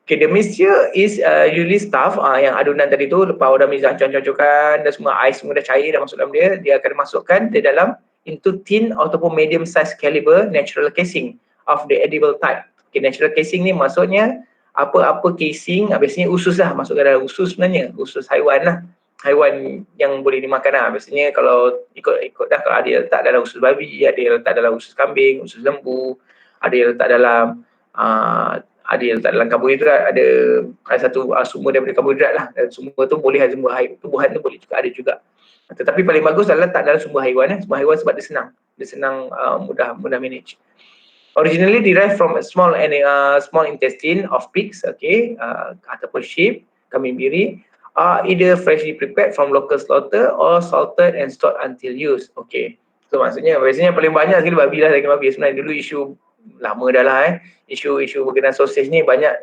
S1: Okay, the mixture is usually stuff yang adunan tadi tu, lepas dah mix hancur-hancurkan dan semua ais semua dah cair dah masuk dalam dia akan masukkan di dalam into thin ataupun medium size caliber natural casing of the edible type. Okay, natural casing ni maksudnya apa-apa casing, biasanya usus lah, masuk ke dalam usus sebenarnya, usus haiwan lah, haiwan yang boleh dimakan lah. Biasanya kalau ikut dah, kalau ada yang letak dalam usus babi, ada yang letak dalam usus kambing, usus lembu, ada yang letak dalam ada yang letak dalam karbohidrat, ada satu sumber daripada karbohidrat lah, dan sumber tu boleh sumber tumbuhan tu boleh juga ada juga. Tetapi paling bagus adalah letak dalam sumber haiwan sumber haiwan sebab dia senang mudah manage. Originally derived from a small intestine of pigs, ataupun sheep, kambing biri, either freshly prepared from local slaughter or salted and stored until used. Okay, so maksudnya biasanya paling banyak sekali babi lah, daging babi sebenarnya. Dulu isu lama dah lah isu berkenaan sausage ni banyak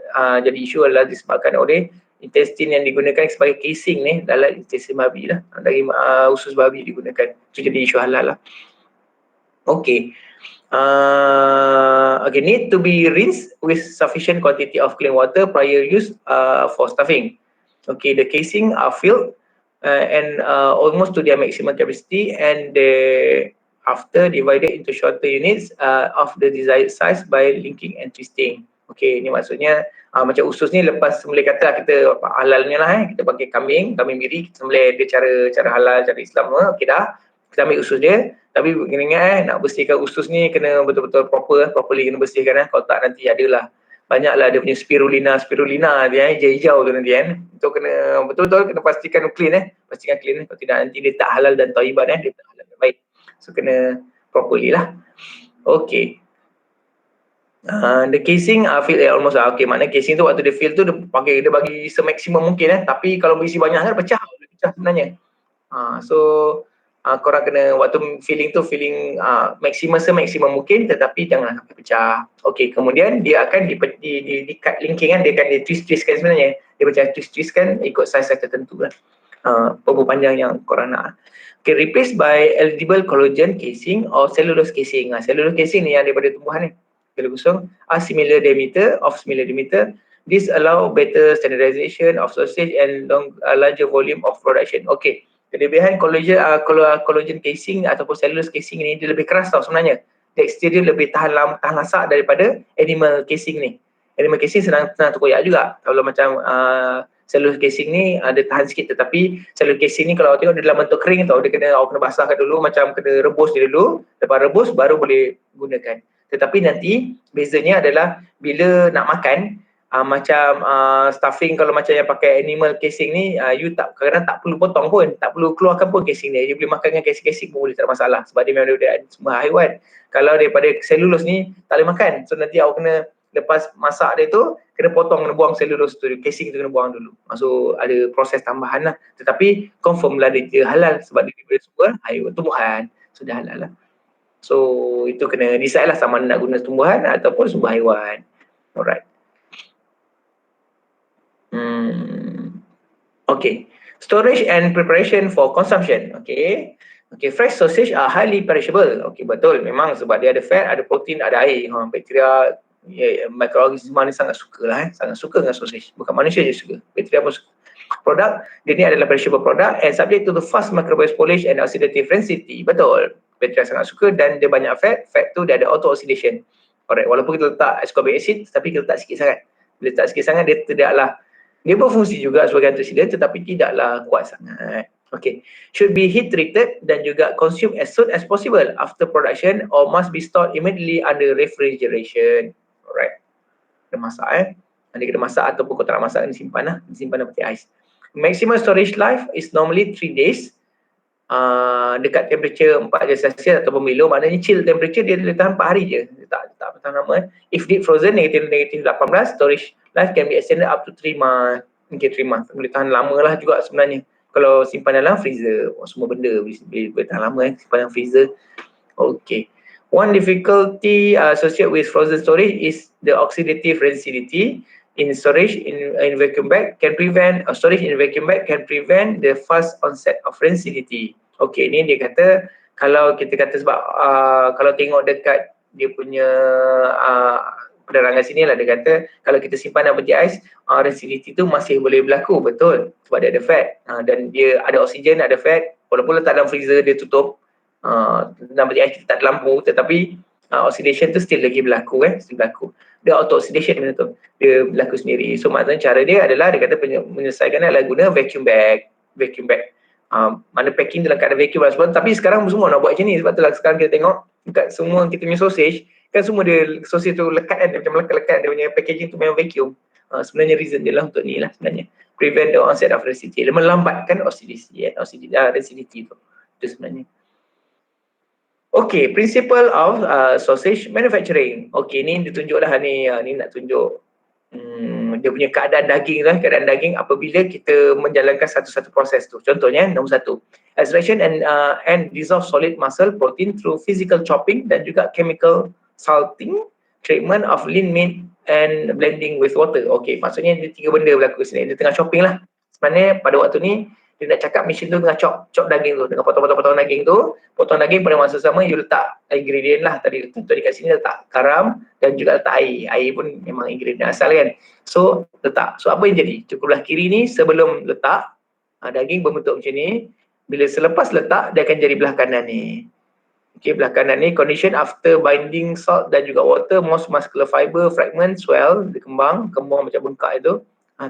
S1: jadi isu adalah disebabkan oleh intestine yang digunakan sebagai casing ni dalam intestine babi lah, dari usus babi digunakan, itu jadi isu halal lah. Okay, need to be rinsed with sufficient quantity of clean water prior use for stuffing. Okay, the casing are filled and almost to their maximum capacity, and after divided into shorter units of the desired size by linking and twisting. Okay, ini maksudnya macam usus ni lepas sembelih, katalah kita halalnya lah kita pakai kambing biri, kita sembelih dia cara halal, cara Islam okay dah, kita ambil usus dia, tapi kena ingat nak bersihkan usus ni kena betul-betul properly kena bersihkan kalau tak nanti adalah banyaklah dia punya spirulina dia hijau-hijau tu nanti itu kena betul-betul kena pastikan clean pastikan clean, kalau tidak nanti dia tak halal dan thayyiban dia tak halal baik. So kena properly lah. Okay. The casing fill almost okay, maknanya casing tu waktu dia fill tu dia bagi semaksimum mungkin tapi kalau berisi banyak kan pecah sebenarnya. So korang kena waktu filling maksimum mungkin, tetapi jangan sampai pecah. Okay, kemudian dia akan di cut linking dia akan twist-twistkan sebenarnya. Dia macam twist-twistkan ikut saiz tertentu lah. Berapa panjang yang korang nak. Okay, replaced by edible collagen casing or cellulose casing. Cellulose casing ni yang daripada tumbuhan ni. Kalau kosong, similar diameter. This allow better standardization of sausage and larger volume of production. Okay, kelebihan collagen casing ataupun cellulose casing ni dia lebih keras tau sebenarnya. The exterior lebih tahan lasak daripada animal casing ni. Animal casing senang terkoyak juga. Kalau macam cellulose casing ni ada tahan sikit, tetapi cellulose casing ni kalau tengok dia dalam bentuk kering tau, dia kena basahkan dulu, macam kena rebus dia dulu, lepas rebus baru boleh gunakan. Tetapi nanti bezanya adalah bila nak makan, macam stuffing kalau macam yang pakai animal casing ni, you kadang-kadang tak perlu potong pun, tak perlu keluarkan pun casing dia, you boleh makan dengan casing pun boleh, tak ada masalah, sebab dia memang daripada semua haiwan. Kalau daripada cellulose ni tak boleh makan, so nanti awak kena lepas masak dia tu kena potong, kena buang cellulose tu, casing tu kena buang dulu. So ada proses tambahan lah, tetapi confirm lah dia halal sebab dia daripada sumber haiwan, tumbuhan, sudah halal lah. So itu kena decide lah sama nak guna tumbuhan ataupun sumber haiwan. Alright. Okay. Storage and preparation for consumption. Okay. Okay, fresh sausage are highly perishable. Okay, betul. Memang sebab dia ada fat, ada protein, ada air. Bakteria, mikroorganisma ni sangat suka lah. Sangat suka dengan sausage. Bukan manusia je suka. Bakteria pun suka. Produk, dia ni adalah perishable product and subject to the fast microbial spoilage and oxidative rancidity. Betul. Bakteria sangat suka dan dia banyak fat. Fat tu dia ada auto-oxidation. Alright, walaupun kita letak ascorbic acid, tapi kita letak sikit sangat. Bila letak sikit sangat, dia tidaklah, dia berfungsi juga sebagai antioxidant tetapi tidaklah kuat sangat. Okay. Should be heat treated dan juga consumed as soon as possible after production or must be stored immediately under refrigeration. Alright. Kena masak Nanti kena masak ataupun kau tak nak masak, disimpan lah. Disimpan dalam peti ais. Maximum storage life is normally 3 days. Dekat temperature 4 darjah Celsius ataupun below, maknanya chill temperature dia boleh tahan 4 hari je. Dia tak tahan lama. If deep frozen negatif 18, storage life can be extended up to 3 months. Okay, 3 months. Boleh tahan lama lah juga sebenarnya. Kalau simpan dalam freezer, semua benda boleh tahan lama simpan dalam freezer. Okay. One difficulty associated with frozen storage is the oxidative rancidity in storage in vacuum bag can prevent storage in vacuum bag can prevent the fast onset of rancidity. Okay, ni dia kata kalau kita kata sebab kalau tengok dekat dia punya penerangan sini lah, dia kata kalau kita simpan dalam peti ais, rancidity tu masih boleh berlaku, betul, sebab dia ada fat dan dia ada oksigen, ada fat, walaupun letak dalam freezer dia tutup, dalam peti ais kita tak ada lampu, tetapi oxidation tu still lagi berlaku still berlaku. Dia auto oxidation benda tu, dia berlaku sendiri. So maknanya cara dia adalah dia kata menyelesaikan adalah guna vacuum bag. Mana packing dalam keadaan vacuum lah, tapi sekarang semua nak buat macam ni, sebab tu lah sekarang kita tengok dekat semua kita punya sausage kan, semua dia sausage tu lekat kan, macam lekat dia punya packaging tu memang vacuum. Sebenarnya reason dia lah untuk ni lah sebenarnya, prevent the onset of rancidity, melambatkan oxidity rancidity tu sebenarnya. Okay, principle of sausage manufacturing. Okay, ni ditunjuklah ni nak tunjuk dia punya keadaan daging lah. Keadaan daging apabila kita menjalankan satu-satu proses tu. Contohnya, nombor 1, extraction and dissolve solid muscle protein through physical chopping dan juga chemical salting, treatment of lean meat and blending with water. Okay, maksudnya dia 3 benda berlaku sini. Dia tengah chopping lah. Sebenarnya pada waktu ni dia nak cakap mesin tu tengah chop daging tu, tengah potong daging tu, potong daging pada masa sama you letak ingredient lah. Tadi dekat sini letak garam dan juga letak air pun memang ingredient asal kan. So letak, so apa yang jadi, cukup belah kiri ni sebelum letak daging berbentuk macam ni, bila selepas letak dia akan jadi belah kanan ni. Okay, belah kanan ni condition after binding salt dan juga water, most muscular fiber fragment swell, dia kembang macam bengkak itu,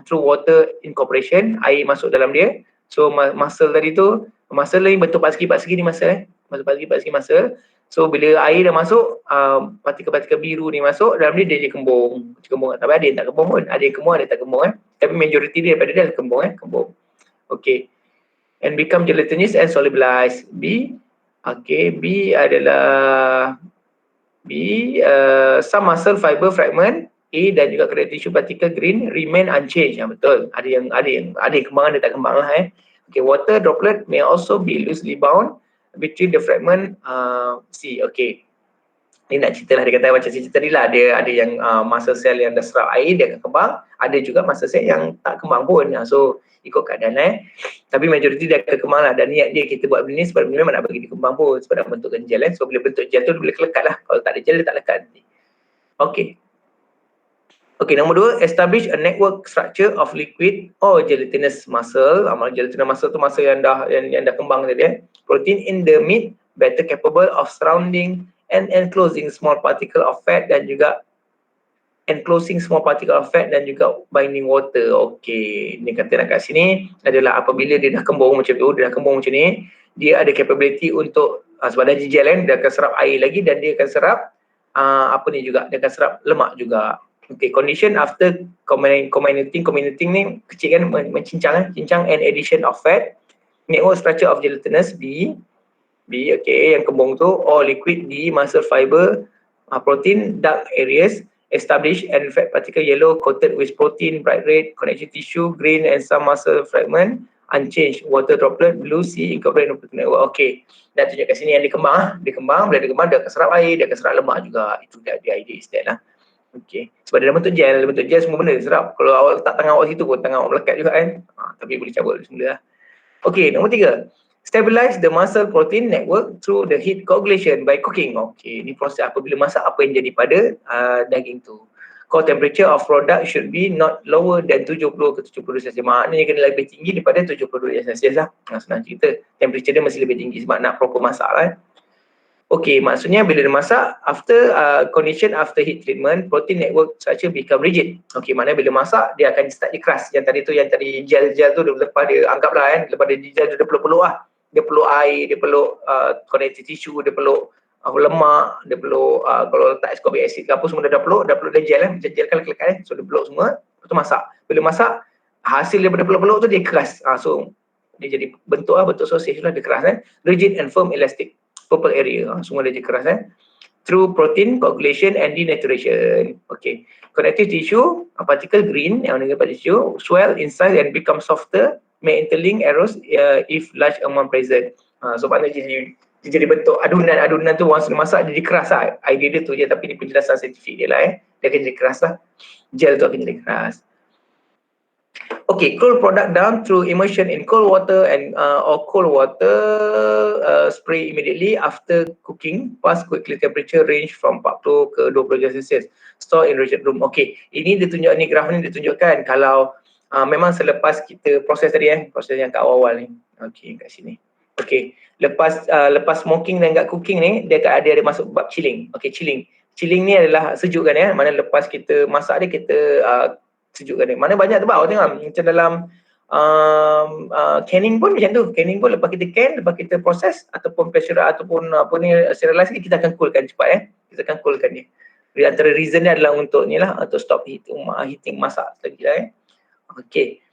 S1: through water incorporation, air masuk dalam dia. So muscle tadi tu, muscle ni bentuk partsegi ni muscle partsegi muscle. So bila air dah masuk, partikel-partikel biru ni masuk dalam dia jadi kembung. Tapi ada yang tak kembung pun, ada yang kembung, ada yang tak kembung Tapi majority dia daripada dia kembung. Okay. And become gelatinous and solubilize. B. Okay, B adalah some muscle fiber fragment A dan juga connective tissue particle green remain unchanged. Betul. Ada yang kembang, ada tak kembang lah Okay, water droplet may also be loosely bound between the fragment C. Okay. Ni nak cerita lah, dia kata macam cerita tadi lah, dia ada yang muscle cell yang dah serap air dia akan kembang, ada juga muscle cell yang tak kembang pun. So ikut keadaan tapi majoriti dia akan kembang lah, dan niat dia kita buat benda ni sebab memang nak bagi dia kembang pun sebab nak bentukkan gel so bila bentuk gel tu dia boleh lekat lah, kalau tak ada gel dia tak lekat nanti. Okay, nombor 2, establish a network structure of liquid or gelatinous muscle. Gelatinous muscle tu muscle yang dah kembang tadi protein in the meat better capable of surrounding and enclosing small particle of fat dan juga enclosing small particle of fat dan juga binding water. Okey, ni kata nak kat sini adalah apabila dia dah kembung macam tu, dia dah kembung macam ni, dia ada capability untuk sebab dia gel kan, dia akan serap air lagi dan dia akan serap apa ni juga, dia akan serap lemak juga. Okay, condition after comminuting ni kecil kan, cincang and addition of fat, network structure of gelatinous B, okay, yang kembung tu, or liquid D, muscle fiber, protein, dark areas, established and fat particle yellow coated with protein, bright red, connective tissue, green and some muscle fragment, unchanged, water droplet, blue C, incorporate protein network. Okay, dah tunjuk kat sini yang dikembang, bila dia kembang, dia akan serap air, dia akan serap lemak juga. Itu dia idea is that lah. Okay, sebab dia dalam bentuk gel semua benda serap. Kalau awak letak tangan awak situ pun tangan awak melekat juga kan. Tapi boleh cabut semula lah. Okay, nombor 3. Stabilize the muscle protein network through the heat coagulation by cooking. Okay, ni proses apabila masak, apa yang jadi pada daging tu. Core temperature of product should be not lower than 70 ke 72 Celsius. Maknanya kena lebih tinggi daripada 72 Celsius lah. Senang cerita. Temperature dia mesti lebih tinggi sebab nak proper masak lah. Okay, maksudnya bila dia masak, after condition after heat treatment, protein network structure become rigid. Okay, maknanya bila masak, dia akan start dia keras. Yang tadi gel-gel tu, lepas dia anggaplah kan, lepas dia gel tu dia peluk-peluk lah. Dia peluk air, dia peluk connective tissue, dia peluk lemak, dia peluk kalau letak ascorbic acid ke apa semua dia dah peluk dia gel kan. Gel kan lekat kan. So dia peluk semua, lepas tu masak. Bila masak, hasil daripada peluk-peluk tu dia keras. So dia jadi bentuk sausage lah, dia keras kan. Rigid and firm elastic. Purple area, semua dia keras through protein coagulation and denaturation. Okay, connective tissue, particle green yang dapat tissue swell inside and become softer, may interlink arrows if large amount present. So maknanya jadi bentuk adunan tu once dia masak jadi keras lah. Idea dia tu je, tapi ni penjelasan saintifik dia lah dia akan jadi keras lah. Gel tu akan jadi keras. Okay, cool product down through immersion in cold water and or cold water spray immediately after cooking. Pass quickly temperature range from 40 ke 20 Celsius. Store in rigid room. Okay, ini graf ni ditunjukkan kalau memang selepas kita proses tadi proses yang kat awal ni. Okay, kat sini. Okay, lepas smoking dan kat cooking ni dia ada masuk bab chilling. Okay, chilling ni adalah sejukkan mana lepas kita masak dia kita sejukkan dia. Mana banyak tempat awak tengok macam dalam canning pun macam tu. Canning pun lepas kita lepas kita proses ataupun pressure ataupun apa ni sterilize kita akan coolkan cepat kita akan coolkan dia. Di antara reason dia adalah untuk ni lah, untuk stop heating masak lagi lah Okey.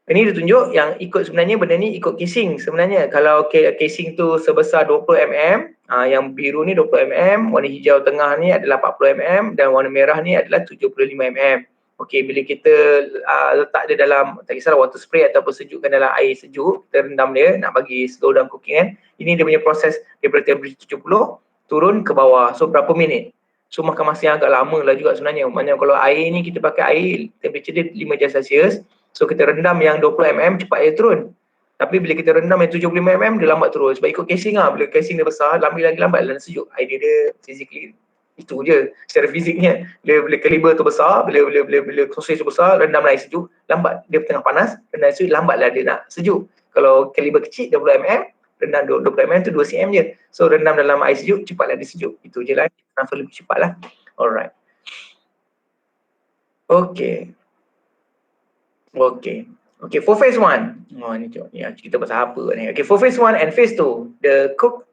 S1: Ini dia tunjuk yang ikut sebenarnya benda ni ikut casing sebenarnya. Kalau casing tu sebesar 20 mm, yang biru ni 20 mm, warna hijau tengah ni adalah 40 mm dan warna merah ni adalah 75 mm. Okey, bila kita letak dia dalam tak kisahlah water spray ataupun sejukkan dalam air sejuk, kita rendam dia nak bagi slow down cooking Ini dia punya proses daripada temperature 70 turun ke bawah. So berapa minit? So makan masa yang agak lama lah juga sebenarnya. Maknanya kalau air ni kita pakai air temperature dia 5 darjah Celsius. So kita rendam yang 20 mm cepat dia turun. Tapi bila kita rendam yang 75 mm dia lambat turun. Sebab ikut casing bila casing dia besar, lagi lambat dan sejuk. Idea dia physically itu je secara fiziknya. Bila kaliber tu besar, bila sausage tu besar, rendam air sejuk, lambat dia tengah panas, rendam sejuk, lambatlah dia nak sejuk. Kalau kaliber kecil 20 mm, rendam 20 mm tu 2 cm je. So rendam dalam air sejuk, cepatlah dia sejuk. Itu je lah, transfer lebih cepat lah. Alright. Okay, for phase 1. Ni tengok ni kita pasal apa ni. Okay, for phase 1 and phase 2, the cooked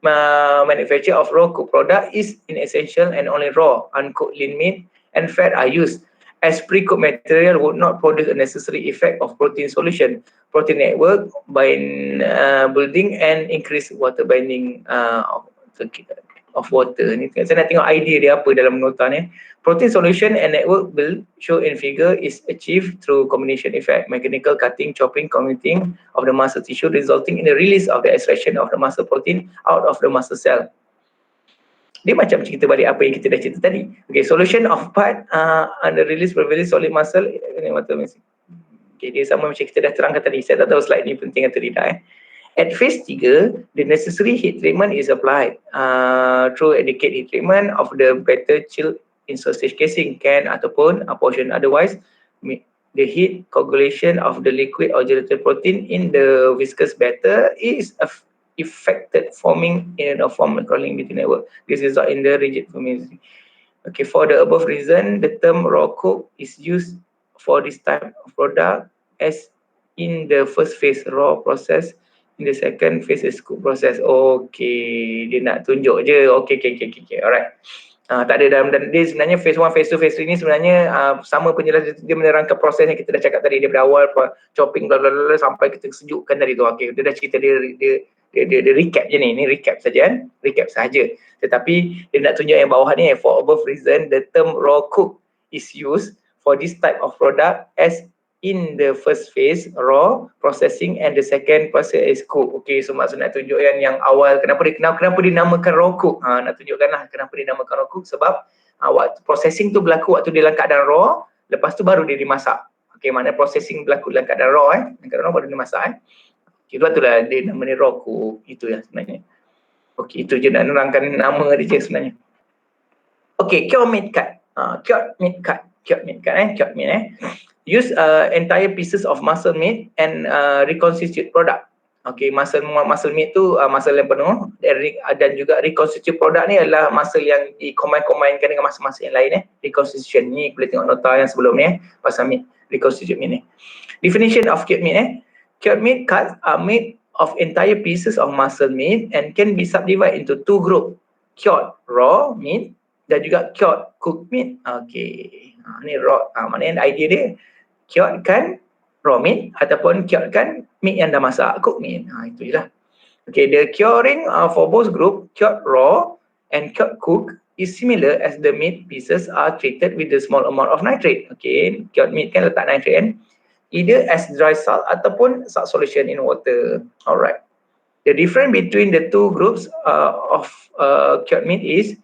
S1: manufacture of raw cooked product is inessential and only raw, uncooked lean meat and fat are used, as pre-cooked material would not produce a necessary effect of protein solution, protein network building and increase water binding of water. Ni saya nak tengok idea dia apa dalam nota ni. Protein solution and network build show in figure is achieved through combination effect, mechanical cutting, chopping, comminuting of the muscle tissue, resulting in the release of the extraction of the muscle protein out of the muscle cell. Dia macam cerita balik apa yang kita dah cerita tadi. Okay, solution of part under release previously solid muscle. Okay, dia sama macam kita dah terangkan tadi. Saya tak tahu slide ni penting atau tidak. At phase 3, the necessary heat treatment is applied through adequate heat treatment of the better chilled in sausage casing, can ataupun portion. Otherwise, the heat coagulation of the liquid or gelatin protein in the viscous batter is affected, forming in a form controlling between network. This result in the rigid formation. Okay, for the above reason, the term raw cook is used for this type of product as in the first phase raw process, in the second phase is cook process. Okay, dia nak tunjuk je. Okay. Alright. Tak ada dalam dia sebenarnya phase 1, phase 2, phase 3 ni sebenarnya sama penjelasan, dia menerangkan proses yang kita dah cakap tadi daripada awal, chopping bla bla bla sampai kita sejukkan tadi tu. Okey, dia dah cerita dia recap je ni recap saja kan, recap saja. Tetapi dia nak tunjuk yang bawah ni, for above reason the term raw cook is used for this type of product as in the first phase raw processing and the second process is cook. Okay, so maksud nak tunjuk yang awal kenapa dinamakan raw cook. Nak tunjukkanlah kenapa dinamakan raw cook, sebab waktu processing tu berlaku waktu dia dalam keadaan raw, lepas tu baru dia dimasak. Okay, mana processing berlaku dalam keadaan raw dalam keadaan raw baru dimasak Okay, sebab itulah dia namanya raw cook. Itu yang sebenarnya. Okay, itu je nak nerangkan nama dia je sebenarnya. Okay, cured meat cut. Cured meat cut. Use entire pieces of muscle meat and reconstitute product. Okay, muscle meat tu muscle yang penuh, dan juga reconstitute product ni adalah muscle yang di-combine-combinekan dengan muscle yang lain reconstitution ni boleh tengok nota yang sebelum ni pasal meat, reconstitute meat ni. Definition of cured meat cured meat cuts are made of entire pieces of muscle meat and can be subdivided into two group, cured raw meat dan juga cured cooked meat. Okay, ni raw, maknanya idea dia cured kan raw meat ataupun cured kan meat yang dah masak, cooked meat. Itu je lah. Okay, the curing for both group, cured raw and cured cooked, is similar as the meat pieces are treated with a small amount of nitrate. Okay, cured meat kan letak nitrate kan, either as dry salt ataupun salt solution in water. Alright. The difference between the two groups of cured meat is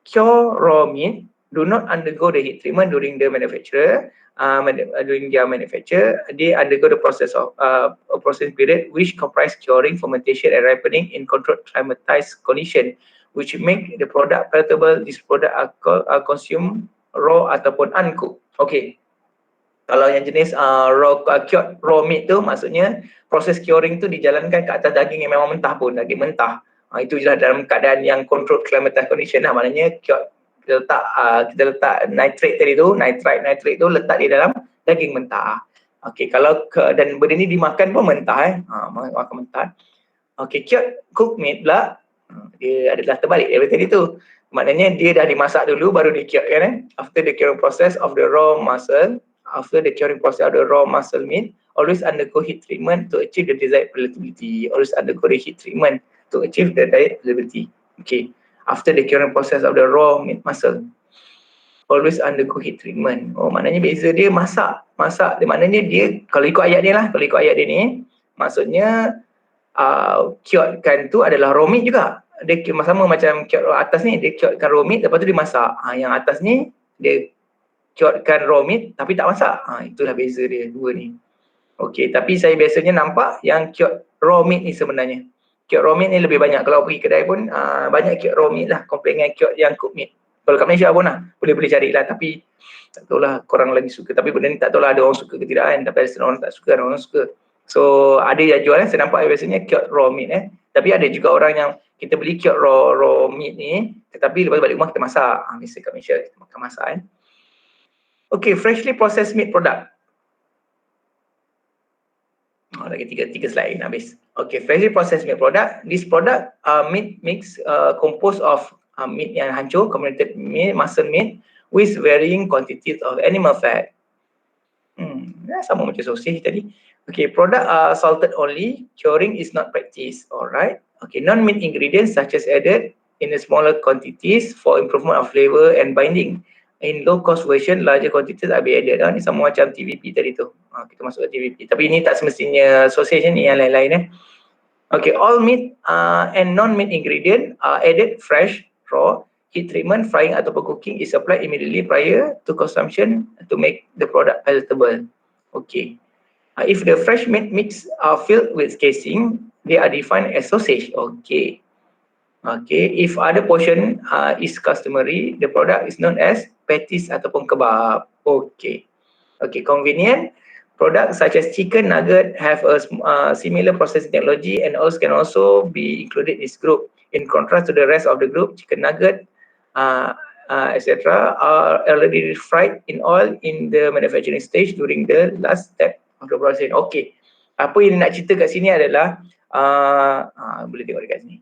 S1: cured raw meat do not undergo the heat treatment during the manufacture. During their manufacture, they undergo the process of a process period which comprise curing, fermentation, and ripening in controlled climatized condition, which make the product palatable. This product are consumed raw ataupun uncooked. Okay. Kalau yang jenis cured raw meat tu, maksudnya proses curing tu dijalankan ke atas daging yang memang mentah pun, daging mentah. Itu je lah dalam keadaan yang controlled climatized condition lah. Maknanya cured, kita letak nitrate tadi tu, nitrate tu letak di dalam daging mentah. Okey, kalau dan benda ni dimakan pun mentah makan mentah. Okey, cured cooked meat pula dia adalah terbalik daripada tadi tu. Maknanya dia dah dimasak dulu baru di-cured After the curing process of the raw muscle, meat, always undergo heat treatment to achieve the desired palatability. Always undergo the heat treatment to achieve the desired palatability. Okay. After the curing process of the raw meat muscle, always undergo heat treatment. Maknanya beza dia masak. Dia maknanya dia, kalau ikut ayat dia ni, maksudnya curedkan tu adalah raw meat juga. Dia sama macam cured atas ni, dia curedkan raw meat lepas tu dimasak. Yang atas ni dia curedkan raw meat tapi tak masak. Itulah beza dia dua ni. Okey, tapi saya biasanya nampak yang cured raw meat ni sebenarnya. Cured raw meat ni lebih banyak. Kalau pergi kedai pun banyak cured raw meat lah compare dengan cured yang cooked meat. Kalau kat Malaysia pun boleh carilah, tapi tak tahulah korang lagi suka. Tapi benda ni tak tahulah ada orang suka ke tidak kan. Tapi ada orang tak suka, ada orang suka. So ada yang jual saya nampak biasanya cured raw meat Tapi ada juga orang yang kita beli cured raw meat ni, tetapi lepas balik rumah kita masak. Biasa kat Malaysia kita makan masak Okay, freshly processed meat product. Lagi tiga slide nak habis. Okay, freshly processed meat product. This product meat mix composed of meat yang hancur, comminuted meat, muscle meat with varying quantities of animal fat. Sama macam sausage tadi. Okay, product are salted only. Curing is not practiced. Alright. Okay, non-meat ingredients such as added in a smaller quantities for improvement of flavor and binding. In low-cost version, larger quantities are be added. Ni sama macam TVP tadi tu. Kita masuk ke TVP. Tapi ini tak semestinya sausage ni, yang lain-lain Okay, all meat and non-meat ingredient are added fresh, raw. Heat treatment, frying ataupun cooking is applied immediately prior to consumption to make the product palatable. Okay. If the fresh meat mix are filled with casing, they are defined as sausage. Okay. If other portion is customary, the product is known as patties ataupun kebab. Okay, convenient. Products such as chicken nugget have a similar processing technology and also can also be included in this group. In contrast to the rest of the group, chicken nugget etc. are already fried in oil in the manufacturing stage during the last step of the process. Okay, apa yang nak cerita kat sini adalah boleh tengok dekat sini,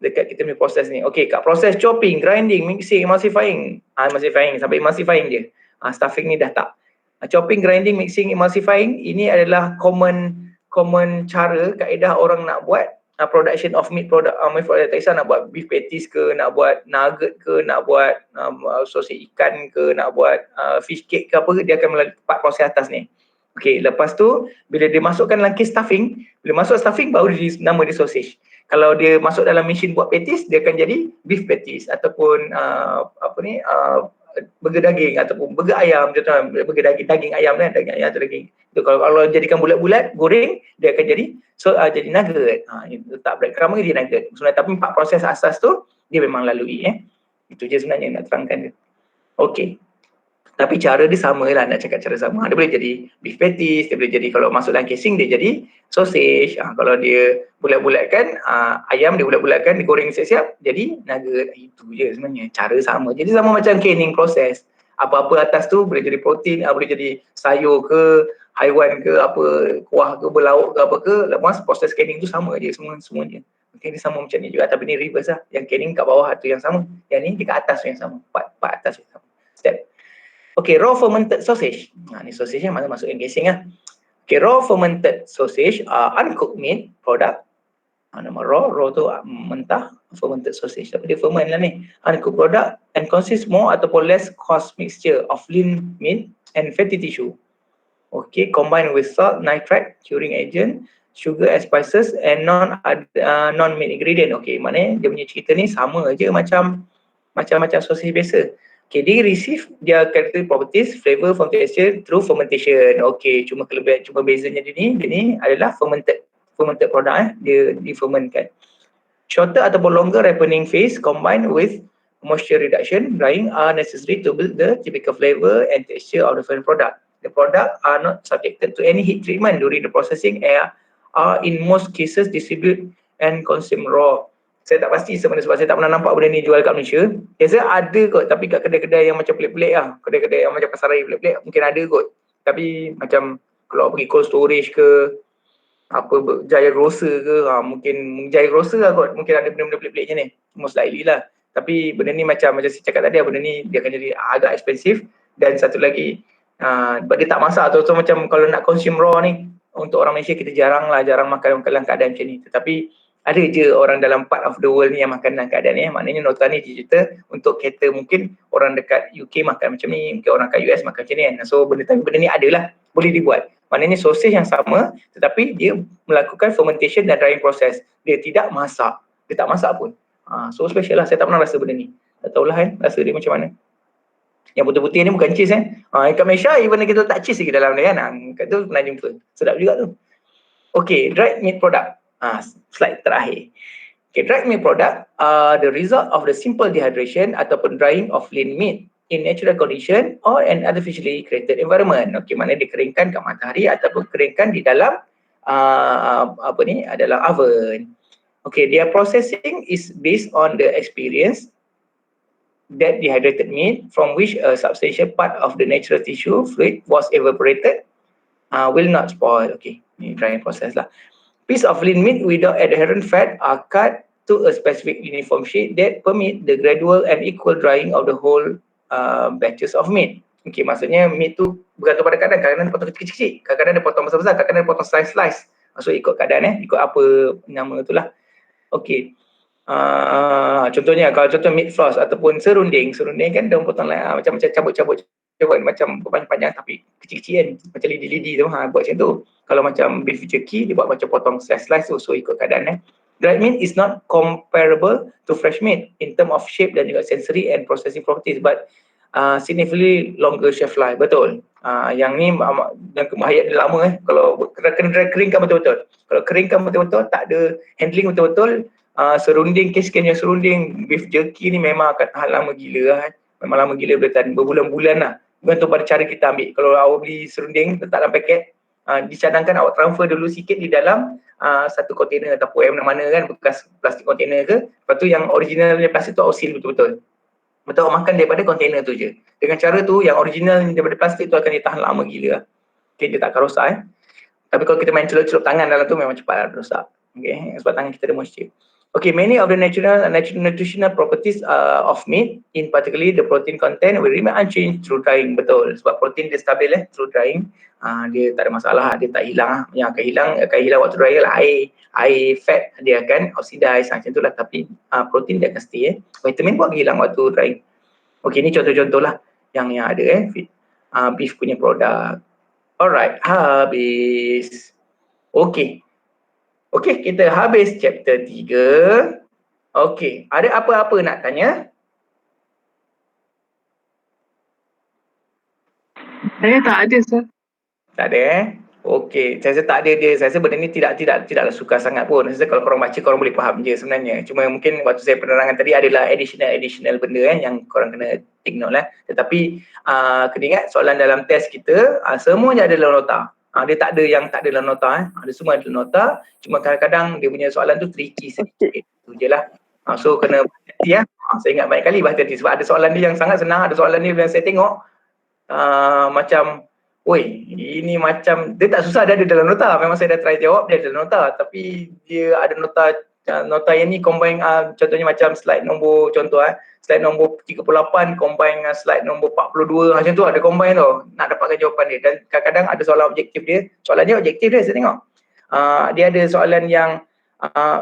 S1: dekat kita punya proses ni. Okay, kat proses chopping, grinding, mixing, emulsifying, emulsifying sampai emulsifying je. Stuffing ni dah tak. Chopping, grinding, mixing, emulsifying ini adalah common cara, kaedah orang nak buat production of meat product. Tak kisah nak buat beef patties ke, nak buat nugget ke, nak buat sausage ikan ke, nak buat fish cake ke apa, dia akan melalui 4 proses atas ni. Okay, lepas tu bila dia masukkan dalam case stuffing, bila masuk stuffing baru nama dia sausage. Kalau dia masuk dalam mesin buat patties, dia akan jadi beef patties ataupun burger daging ataupun burger ayam, contohnya burger daging ayam kan, daging ayam atau daging. Itu kalau jadikan bulat-bulat goreng, dia akan jadi jadi nugget. Letak breadcrumb dia nugget. Sebenarnya tapi 4 proses asas tu dia memang lalui Itu je sebenarnya yang nak terangkan dia. Okey. Tapi cara dia sama lah, nak cakap cara sama. Dia boleh jadi beef patties, dia boleh jadi kalau masuk dalam casing dia jadi sausage. Kalau dia bulat-bulatkan, ayam dia bulat-bulatkan, digoreng siap-siap, jadi nugget. Itu je sebenarnya, cara sama. Jadi sama macam canning proses. Apa-apa atas tu boleh jadi protein, boleh jadi sayur ke, haiwan ke, apa, kuah ke, berlauk ke, apa ke. Lepas proses canning tu sama je semuanya. Okay, dia sama macam ni juga, tapi ni reverse lah. Yang canning kat bawah tu yang sama, yang ni dekat atas tu yang sama, part atas tu yang sama. Step. Okay, raw fermented sausage. Ni sausage yang mana masuk casing lah. Okay, raw fermented sausage uncooked meat product. Nama raw tu mentah, fermented sausage. Tapi dia ferment lah ni. Uncooked product and consists more ataupun less coarse mixture of lean meat and fatty tissue. Okay, combined with salt, nitrite, curing agent, sugar and spices and non-meat ingredient. Okay, maknanya dia punya cerita ni sama je macam sausage biasa. Okay, dia receive dia characteristic properties, flavor from texture through fermentation. Okay, cuma bezanya dia ni adalah fermented product dia difermentkan. Shorter ataupun longer ripening phase combined with moisture reduction, drying are necessary to build the typical flavor and texture of the final product. The product are not subjected to any heat treatment during the processing and are in most cases distributed and consumed raw. Saya tak pasti sebenarnya sebab saya tak pernah nampak benda ni jual kat Malaysia. Biasa ada kot, tapi kat kedai-kedai yang macam pelik-pelik lah. Kedai-kedai yang macam pasar raya pelik-pelik mungkin ada kot. Tapi macam kalau pergi cold storage ke, apa Jaya Grocer ke, mungkin Jaya Grocer lah kot. Mungkin ada benda-benda pelik-pelik macam ni. Most likely lah. Tapi benda ni macam saya cakap tadi, benda ni dia akan jadi agak expensive. Dan satu lagi, sebab dia tak masak tu. So macam kalau nak consume raw ni, untuk orang Malaysia kita jarang makan dalam keadaan macam ni. Tetapi ada je orang dalam part of the world ni yang makan dalam keadaan ni. Maknanya nota ni cerita untuk cater mungkin orang dekat UK makan macam ni, mungkin orang kat US makan macam ni kan. So benda ni adalah boleh dibuat. Maknanya sausage yang sama tetapi dia melakukan fermentation dan drying process. Dia tidak masak. Dia tak masak pun. So special lah. Saya tak pernah rasa benda ni. Tak tahulah kan rasa dia macam mana. Yang putih-putih ni bukan cheese kat Malaysia even kita letak cheese lagi dalam dia kan. Kat tu pernah jumpa. Sedap juga tu. Okay, dried meat product. Slide terakhir. Okay, dried meat product the result of the simple dehydration ataupun drying of lean meat in natural condition or an artificially created environment. Okay, maknanya dikeringkan kat matahari ataupun keringkan di dalam dalam oven. Okay, their processing is based on the experience that dehydrated meat from which a substantial part of the natural tissue fluid was evaporated will not spoil. Okay, ni drying process lah. Piece of lean meat without adherent fat are cut to a specific uniform shape that permit the gradual and equal drying of the whole batches of meat. Okay, maksudnya meat tu bergantung pada keadaan. Kadang-kadang dia potong kecil-kecil, kadang-kadang dia potong besar-besar, kadang-kadang dia potong slice-slice. So ikut keadaan ikut apa nama tu lah. Okay. Contohnya kalau contoh meat floss ataupun serunding kan dia potong macam cabut-cabut macam panjang-panjang tapi kecil-kecil kan, macam lidi-lidi tu buat macam tu. Kalau macam beef jerky dia buat macam potong slice-slice tu, so ikut keadaan Dried meat is not comparable to fresh meat in term of shape dan juga sensory and processing properties, but significantly longer shelf life. Betul. Yang ni dan kemahayat dia lama kalau kena dry keringkan betul-betul. Kalau keringkan betul-betul, tak ada handling betul-betul, serunding, keskennya serunding, beef jerky ni memang akan tahan lama gila Memang lama gila, boleh tahan berbulan-bulan lah. Bergantung pada cara kita ambil. Kalau awak beli serunding, letak dalam paket, dicadangkan awak transfer dulu sikit di dalam satu kontainer ataupun yang mana-mana kan, bekas plastik kontainer ke. Lepas tu yang originalnya plastik tu awak seal betul-betul. Betul, makan daripada kontainer tu je. Dengan cara tu yang original daripada plastik tu akan ditahan lama gila. Okay, dia tak akan rosak Tapi kalau kita main celup-celup tangan dalam tu memang cepat rosak. Okay, sebab tangan kita ada moisture. Okay, many of the natural nutritional properties of meat, in particularly the protein content will remain unchanged through drying. Betul, sebab protein dia stabil through drying. Dia tak ada masalah, dia tak hilang. Yang akan hilang waktu dry lah air fat dia akan oxidize macam itulah, tapi protein dia akan stay. Vitamin pun akan hilang waktu drying. Okay, ni contoh-contoh lah yang ada beef punya produk. Alright, habis. Okay. Okay, kita habis chapter 3. Okay, ada apa-apa nak tanya?
S2: Saya tak ada, Sir.
S1: Tak ada Okey, saya rasa tak ada dia. Saya rasa benda ni tidaklah sukar sangat pun. Saya rasa kalau korang baca, korang boleh faham je sebenarnya. Cuma mungkin waktu saya penerangan tadi adalah additional benda yang korang kena take note lah. Tetapi kena ingat soalan dalam test kita, semuanya ada dalam nota. Dia tak ada yang tak ada dalam nota. Ada semua ada dalam nota. Cuma kadang-kadang dia punya soalan tu tricky sedikit. Itu je lah. So kena berhati-hati saya ingat banyak kali berhati-hati sebab ada soalan dia yang sangat senang, ada soalan dia yang saya tengok macam ini macam dia tak susah, dia ada dalam nota. Memang saya dah try jawab, dia ada dalam nota, tapi dia ada nota yang ni combine contohnya macam slide nombor slide nombor 38 combine dengan slide nombor 42 macam tu, ada combine tu nak dapatkan jawapan dia. Dan kadang-kadang ada soalan objektif dia, soalannya objektif dia saya tengok. Dia ada soalan yang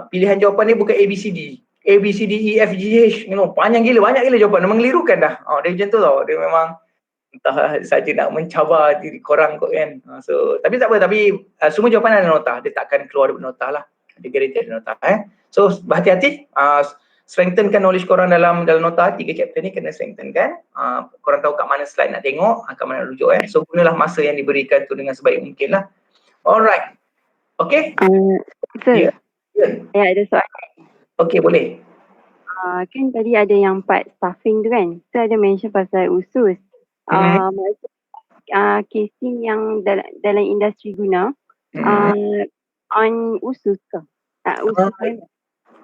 S1: pilihan jawapan dia bukan ABCD, ABCDEFGH, panjang gila, banyak gila jawapan, mengelirukan dah. Dia macam tu tau, dia memang entah saja nak mencabar diri korang kot kan. Tapi tak apa, semua jawapan ada nota, dia takkan keluar dari nota lah, dia guarantee ada nota. So berhati-hati, strengthenkan knowledge korang dalam nota. 3 chapter ni kena strengthenkan. Korang tahu kat mana slide nak tengok, kat mana nak rujuk. So gunalah masa yang diberikan tu dengan sebaik mungkin lah. Alright, okay.
S2: Sir, saya ada soalan.
S1: Okay, boleh.
S2: Kan tadi ada yang part stuffing tu kan, saya ada mention pasal usus. Casing yang dalam industri guna on usus ke? Usus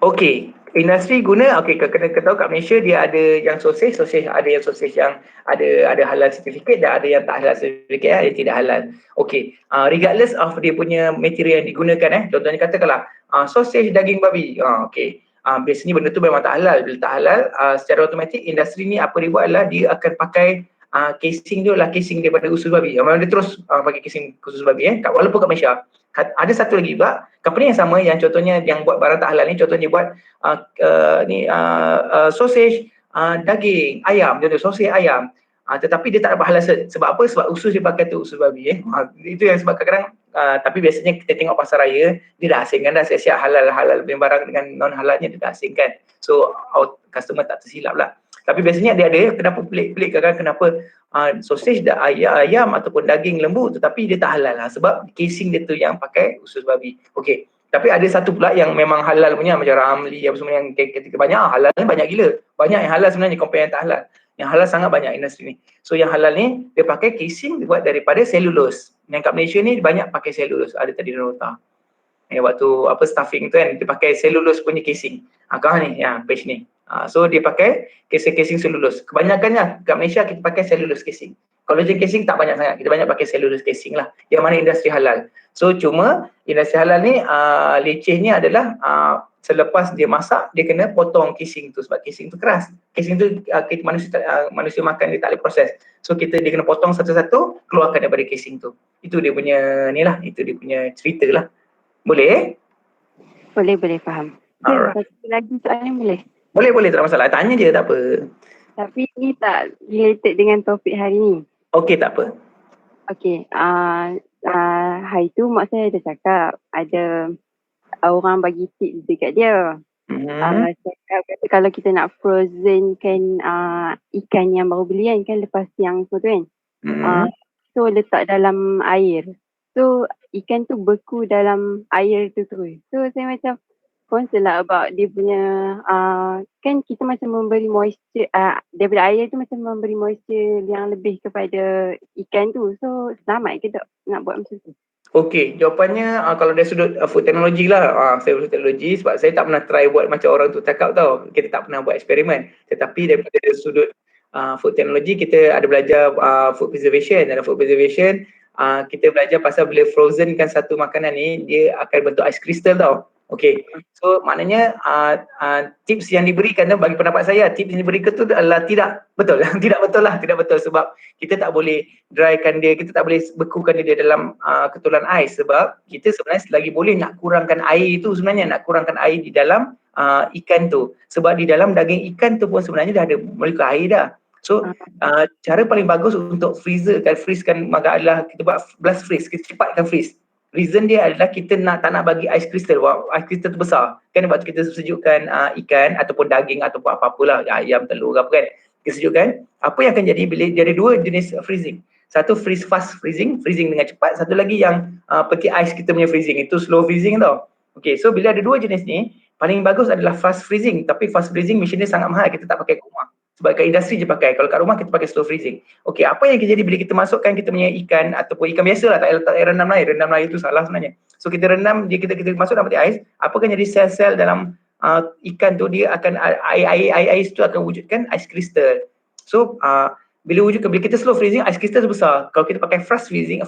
S1: Okey, industri guna, kena tahu kat Malaysia dia ada yang sausage, ada yang sausage yang ada halal certificate dan ada yang tak halal certificate, ada yang tidak halal. Okey, regardless of dia punya material yang digunakan contohnya katakanlah sausage daging babi. Biasanya benda tu memang tak halal. Bila tak halal, secara automatik industri ni apa dia buat adalah dia akan pakai casing tu adalah casing daripada usus babi. Memang dia terus pakai casing usus babi walaupun kat Malaysia. Ada satu lagi pula, company yang sama yang contohnya yang buat barang tak halal ni, contohnya buat sausage daging ayam, contoh sausage ayam. Tetapi dia tak dapat halal cert. Sebab apa? Sebab usus dia pakai tu usus babi. Itu yang sebab kadang-kadang tapi biasanya kita tengok pasar raya, dia dah asingkan dah siap-siap halal punya barang dengan non halalnya dia dah asingkan. So customer tak tersilap lah. Tapi biasanya dia ada kenapa pelik-pelik kadang kenapa sausage ayam ataupun daging lembu tetapi dia tak halal lah sebab casing dia tu yang pakai usus babi. Okey. Tapi ada satu pula yang memang halal punya macam Ramli apa semua yang ketika banyak halal ni banyak gila. Banyak yang halal sebenarnya compare yang tak halal. Yang halal sangat banyak industri ni. So yang halal ni dia pakai casing dibuat daripada selulose. Yang kat Malaysia ni banyak pakai selulose. Ada tadi nota. Waktu stuffing tu kan dia pakai selulose punya casing. Kau ni page ni. So dia pakai casing selulose. Kebanyakannya kat Malaysia kita pakai selulose casing. Collagen casing tak banyak sangat. Kita banyak pakai selulose casing lah. Yang mana industri halal. So cuma industri halal ni lecehnya adalah selepas dia masak dia kena potong casing tu sebab casing tu keras. Casing tu manusia makan dia tak boleh proses. So dia kena potong satu-satu keluarkan daripada casing tu. Itu dia punya ni lah. Itu dia punya cerita lah. Boleh?
S2: Boleh faham. Satu lagi soalan boleh?
S1: Boleh, tak ada masalah. Tanya je, tak apa.
S2: Tapi ni tak related dengan topik hari ni.
S1: Okey, tak apa.
S2: Okey, hari tu mak saya ada cakap ada orang bagi tips dekat dia. Cakap kata kalau kita nak frozen kan ikan yang baru beli kan lepas siang tu kan. So letak dalam air. So ikan tu beku dalam air tu terus. So saya macam concern lah about dia punya kan kita macam memberi moisture daripada air tu macam memberi moisture yang lebih kepada ikan tu. So selamat ke tak nak buat macam tu?
S1: Okey, jawapannya kalau dari sudut food technology lah. Saya food technology sebab saya tak pernah try buat macam orang tu cakap tau. Kita tak pernah buat eksperimen. Tetapi daripada sudut food technology, kita ada belajar food preservation. Dalam food preservation, kita belajar pasal bila frozenkan satu makanan ni, dia akan bentuk ais kristal tau. Okey. So maknanya tips yang diberikan tu, bagi pendapat saya, tips yang diberikan tu adalah tidak betul. Tidak betul lah, tidak betul sebab kita tak boleh drykan dia, kita tak boleh bekukan dia dalam ketulan ais sebab kita sebenarnya selagi boleh nak kurangkan air tu, sebenarnya nak kurangkan air di dalam ikan tu. Sebab di dalam daging ikan tu pun sebenarnya dah ada molekul air dah. So cara paling bagus untuk freezekan maka adalah kita buat blast freeze, kita cepatkan freeze. Reason dia adalah kita tak nak bagi ais kristal. Ais kristal tu besar. Kan waktu kita sejukkan ikan ataupun daging ataupun apa-apalah, ayam, telur apa kan. Kita sejukkan, apa yang akan jadi bila dia ada dua jenis freezing. Satu fast freezing dengan cepat. Satu lagi yang peti ais kita punya freezing, itu slow freezing tau. Okay, so bila ada dua jenis ni, paling bagus adalah fast freezing. Tapi fast freezing mesin dia sangat mahal, kita tak pakai kat rumah. Sebab kat industri je pakai. Kalau kat rumah kita pakai slow freezing. Okay, apa yang jadi bila kita masukkan kita punya ikan ataupun ikan biasa lah, tak payah rendam air. Rendam air tu salah sebenarnya. So kita rendam, kita masuk dalam peti ais, apa akan jadi sel-sel dalam ikan tu, dia akan air tu akan wujudkan ais kristal. So bila kita slow freezing, ais kristal tu besar. Kalau kita pakai fast freezing,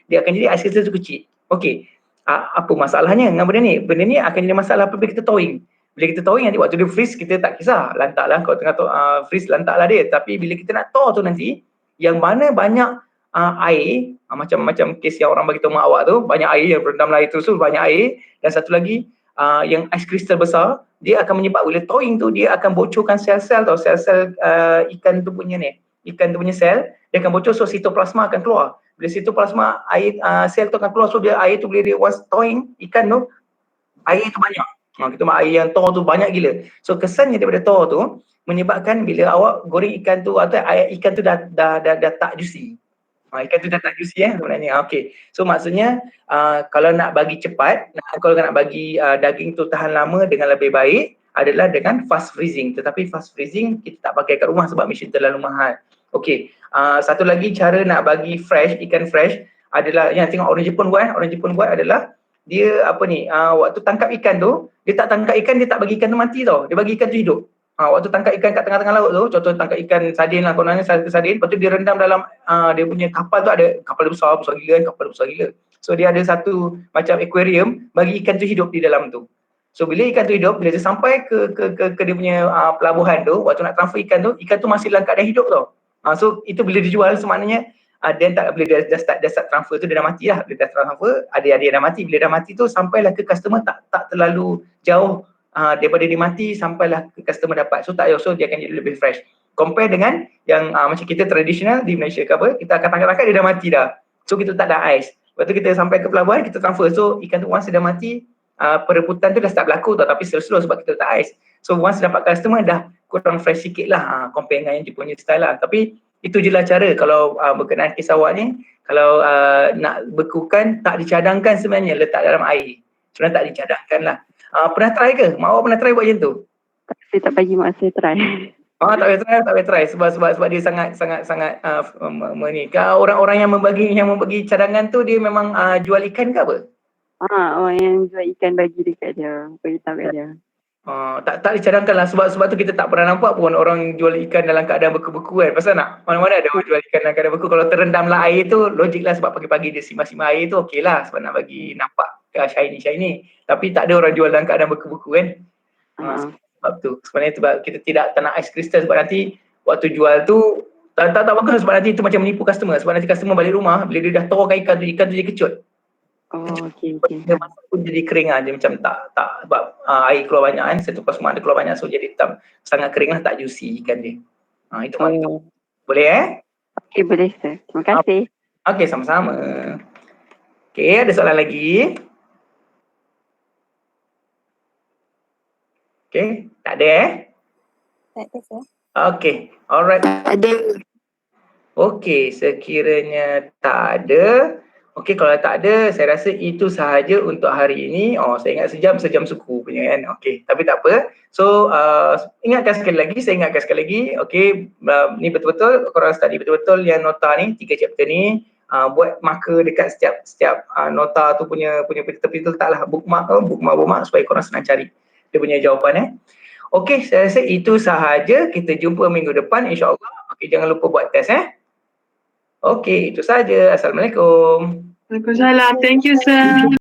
S1: dia akan jadi ais kristal tu kecil. Okey. Apa masalahnya dengan benda ni? Benda ni akan jadi masalah apabila kita thawing. Bila kita thawing nanti waktu dia freeze, kita tak kisah, lantaklah kalau tengah freeze, lantaklah dia. Tapi bila kita nak thaw tu nanti, yang mana banyak air, macam kes yang orang bagi tahu mak awak tu, banyak air yang berendam air tu, banyak air. Dan satu lagi, yang ais kristal besar, dia akan menyebab bila thawing tu, dia akan bocorkan sel-sel tau, sel-sel ikan tu punya sel, dia akan bocor, so sitoplasma akan keluar. Bila sitoplasma, air sel tu akan keluar, so dia air tu bila dia once thawing ikan tu, air tu banyak. Kita air yang thaw tu banyak gila. So kesannya daripada thaw tu menyebabkan bila awak goreng ikan tu atau air ikan tu dah tak juicy. Ikan tu dah tak juicy sebenarnya. Okey. So maksudnya kalau nak bagi cepat, kalau nak bagi daging tu tahan lama dengan lebih baik adalah dengan fast freezing. Tetapi fast freezing kita tak pakai kat rumah sebab mesin terlalu mahal. Okey. Satu lagi cara nak bagi ikan fresh adalah yang tengok orang Jepun buat adalah dia waktu tangkap ikan tu, dia tak tangkap ikan, dia tak bagi ikan tu mati tau. Dia bagi ikan tu hidup. Waktu tangkap ikan kat tengah-tengah laut tu, contoh tangkap ikan sardin lah, kononnya sardin, lepas tu dia rendam dalam dia punya kapal tu, ada kapal besar gila. So dia ada satu macam aquarium bagi ikan tu hidup di dalam tu. So bila ikan tu hidup, bila dia sampai ke dia punya pelabuhan tu, waktu nak transfer ikan tu masih dalam keadaan hidup tau. So itu bila dijual, semaknanya dia tak, bila dia start transfer tu, dia dah mati lah. Bila dah transfer, ada yang dah mati. Bila dah mati tu, sampailah ke customer tak terlalu jauh daripada dia mati, sampailah ke customer dapat. So dia akan jadi lebih fresh. Compare dengan yang macam kita tradisional di Malaysia ke apa, kita akan tangkap dia dah mati dah. So kita tak ada ais. Lepas tu kita sampai ke pelabuhan, kita transfer. So ikan tu once dia dah mati, perebutan tu dah start berlaku tau, tapi slow sebab kita tak ais. So once dapat customer, dah kurang fresh sikit lah, compare dengan yang Jepun punya style lah. Tapi itu je lah cara kalau berkenaan kes awak ni. Kalau nak bekukan, tak dicadangkan sebenarnya, letak dalam air. Sebenarnya tak dicadangkan lah. Pernah try ke? Mak awak pernah try buat macam tu?
S2: Saya tak bagi mak saya try.
S1: Tak boleh try sebab dia sangat ni. Orang-orang yang membagi cadangan tu, dia memang jual ikan ke apa?
S2: Orang yang jual ikan bagi dekat dia, beritahu kat dia.
S1: Tak dicadangkan lah, sebab tu kita tak pernah nampak pun orang jual ikan dalam keadaan beku-beku kan. Pasal mana-mana ada orang jual ikan dalam keadaan beku. Kalau terendamlah air tu, logik lah, sebab pagi-pagi dia simah-simah air tu, okey lah, sebab nak bagi nampak shiny. Tapi tak ada orang jual dalam keadaan beku-beku kan. Sebab tu sebenarnya sebab kita tak nak ais kristal, sebab nanti waktu jual tu tak bagus, sebab nanti itu macam menipu customer. Sebab nanti customer balik rumah, bila dia dah tawar ikan tu jadi kecut.
S2: Okey.
S1: Dia masak pun jadi kering dia macam tak sebab air keluar banyak kan, sitoplasma ada keluar banyak, so jadi sangat kering lah, tak juicy ikan dia. Itu maksud. Boleh
S2: Okey, boleh sir. Terima kasih.
S1: Okey, sama-sama. Okey, ada soalan lagi? Okey, tak ada
S3: Tak ada sir.
S1: Okey, alright.
S3: Tak ada.
S1: Okey, sekiranya tak ada. Okey, kalau tak ada, saya rasa itu sahaja untuk hari ini. Saya ingat sejam suku punya kan. Okey, tapi tak apa. So, saya ingatkan sekali lagi. Okey, ni betul-betul korang study betul-betul yang nota ni, 3 chapter ni. buat marker dekat setiap nota tu punya tepi tu letaklah bookmark supaya korang senang cari dia punya jawapan. Okey, saya rasa itu sahaja. Kita jumpa minggu depan insya-Allah. Okey, jangan lupa buat test Okey, itu saja. Assalamualaikum.
S4: Waalaikumsalam. Thank you, sir.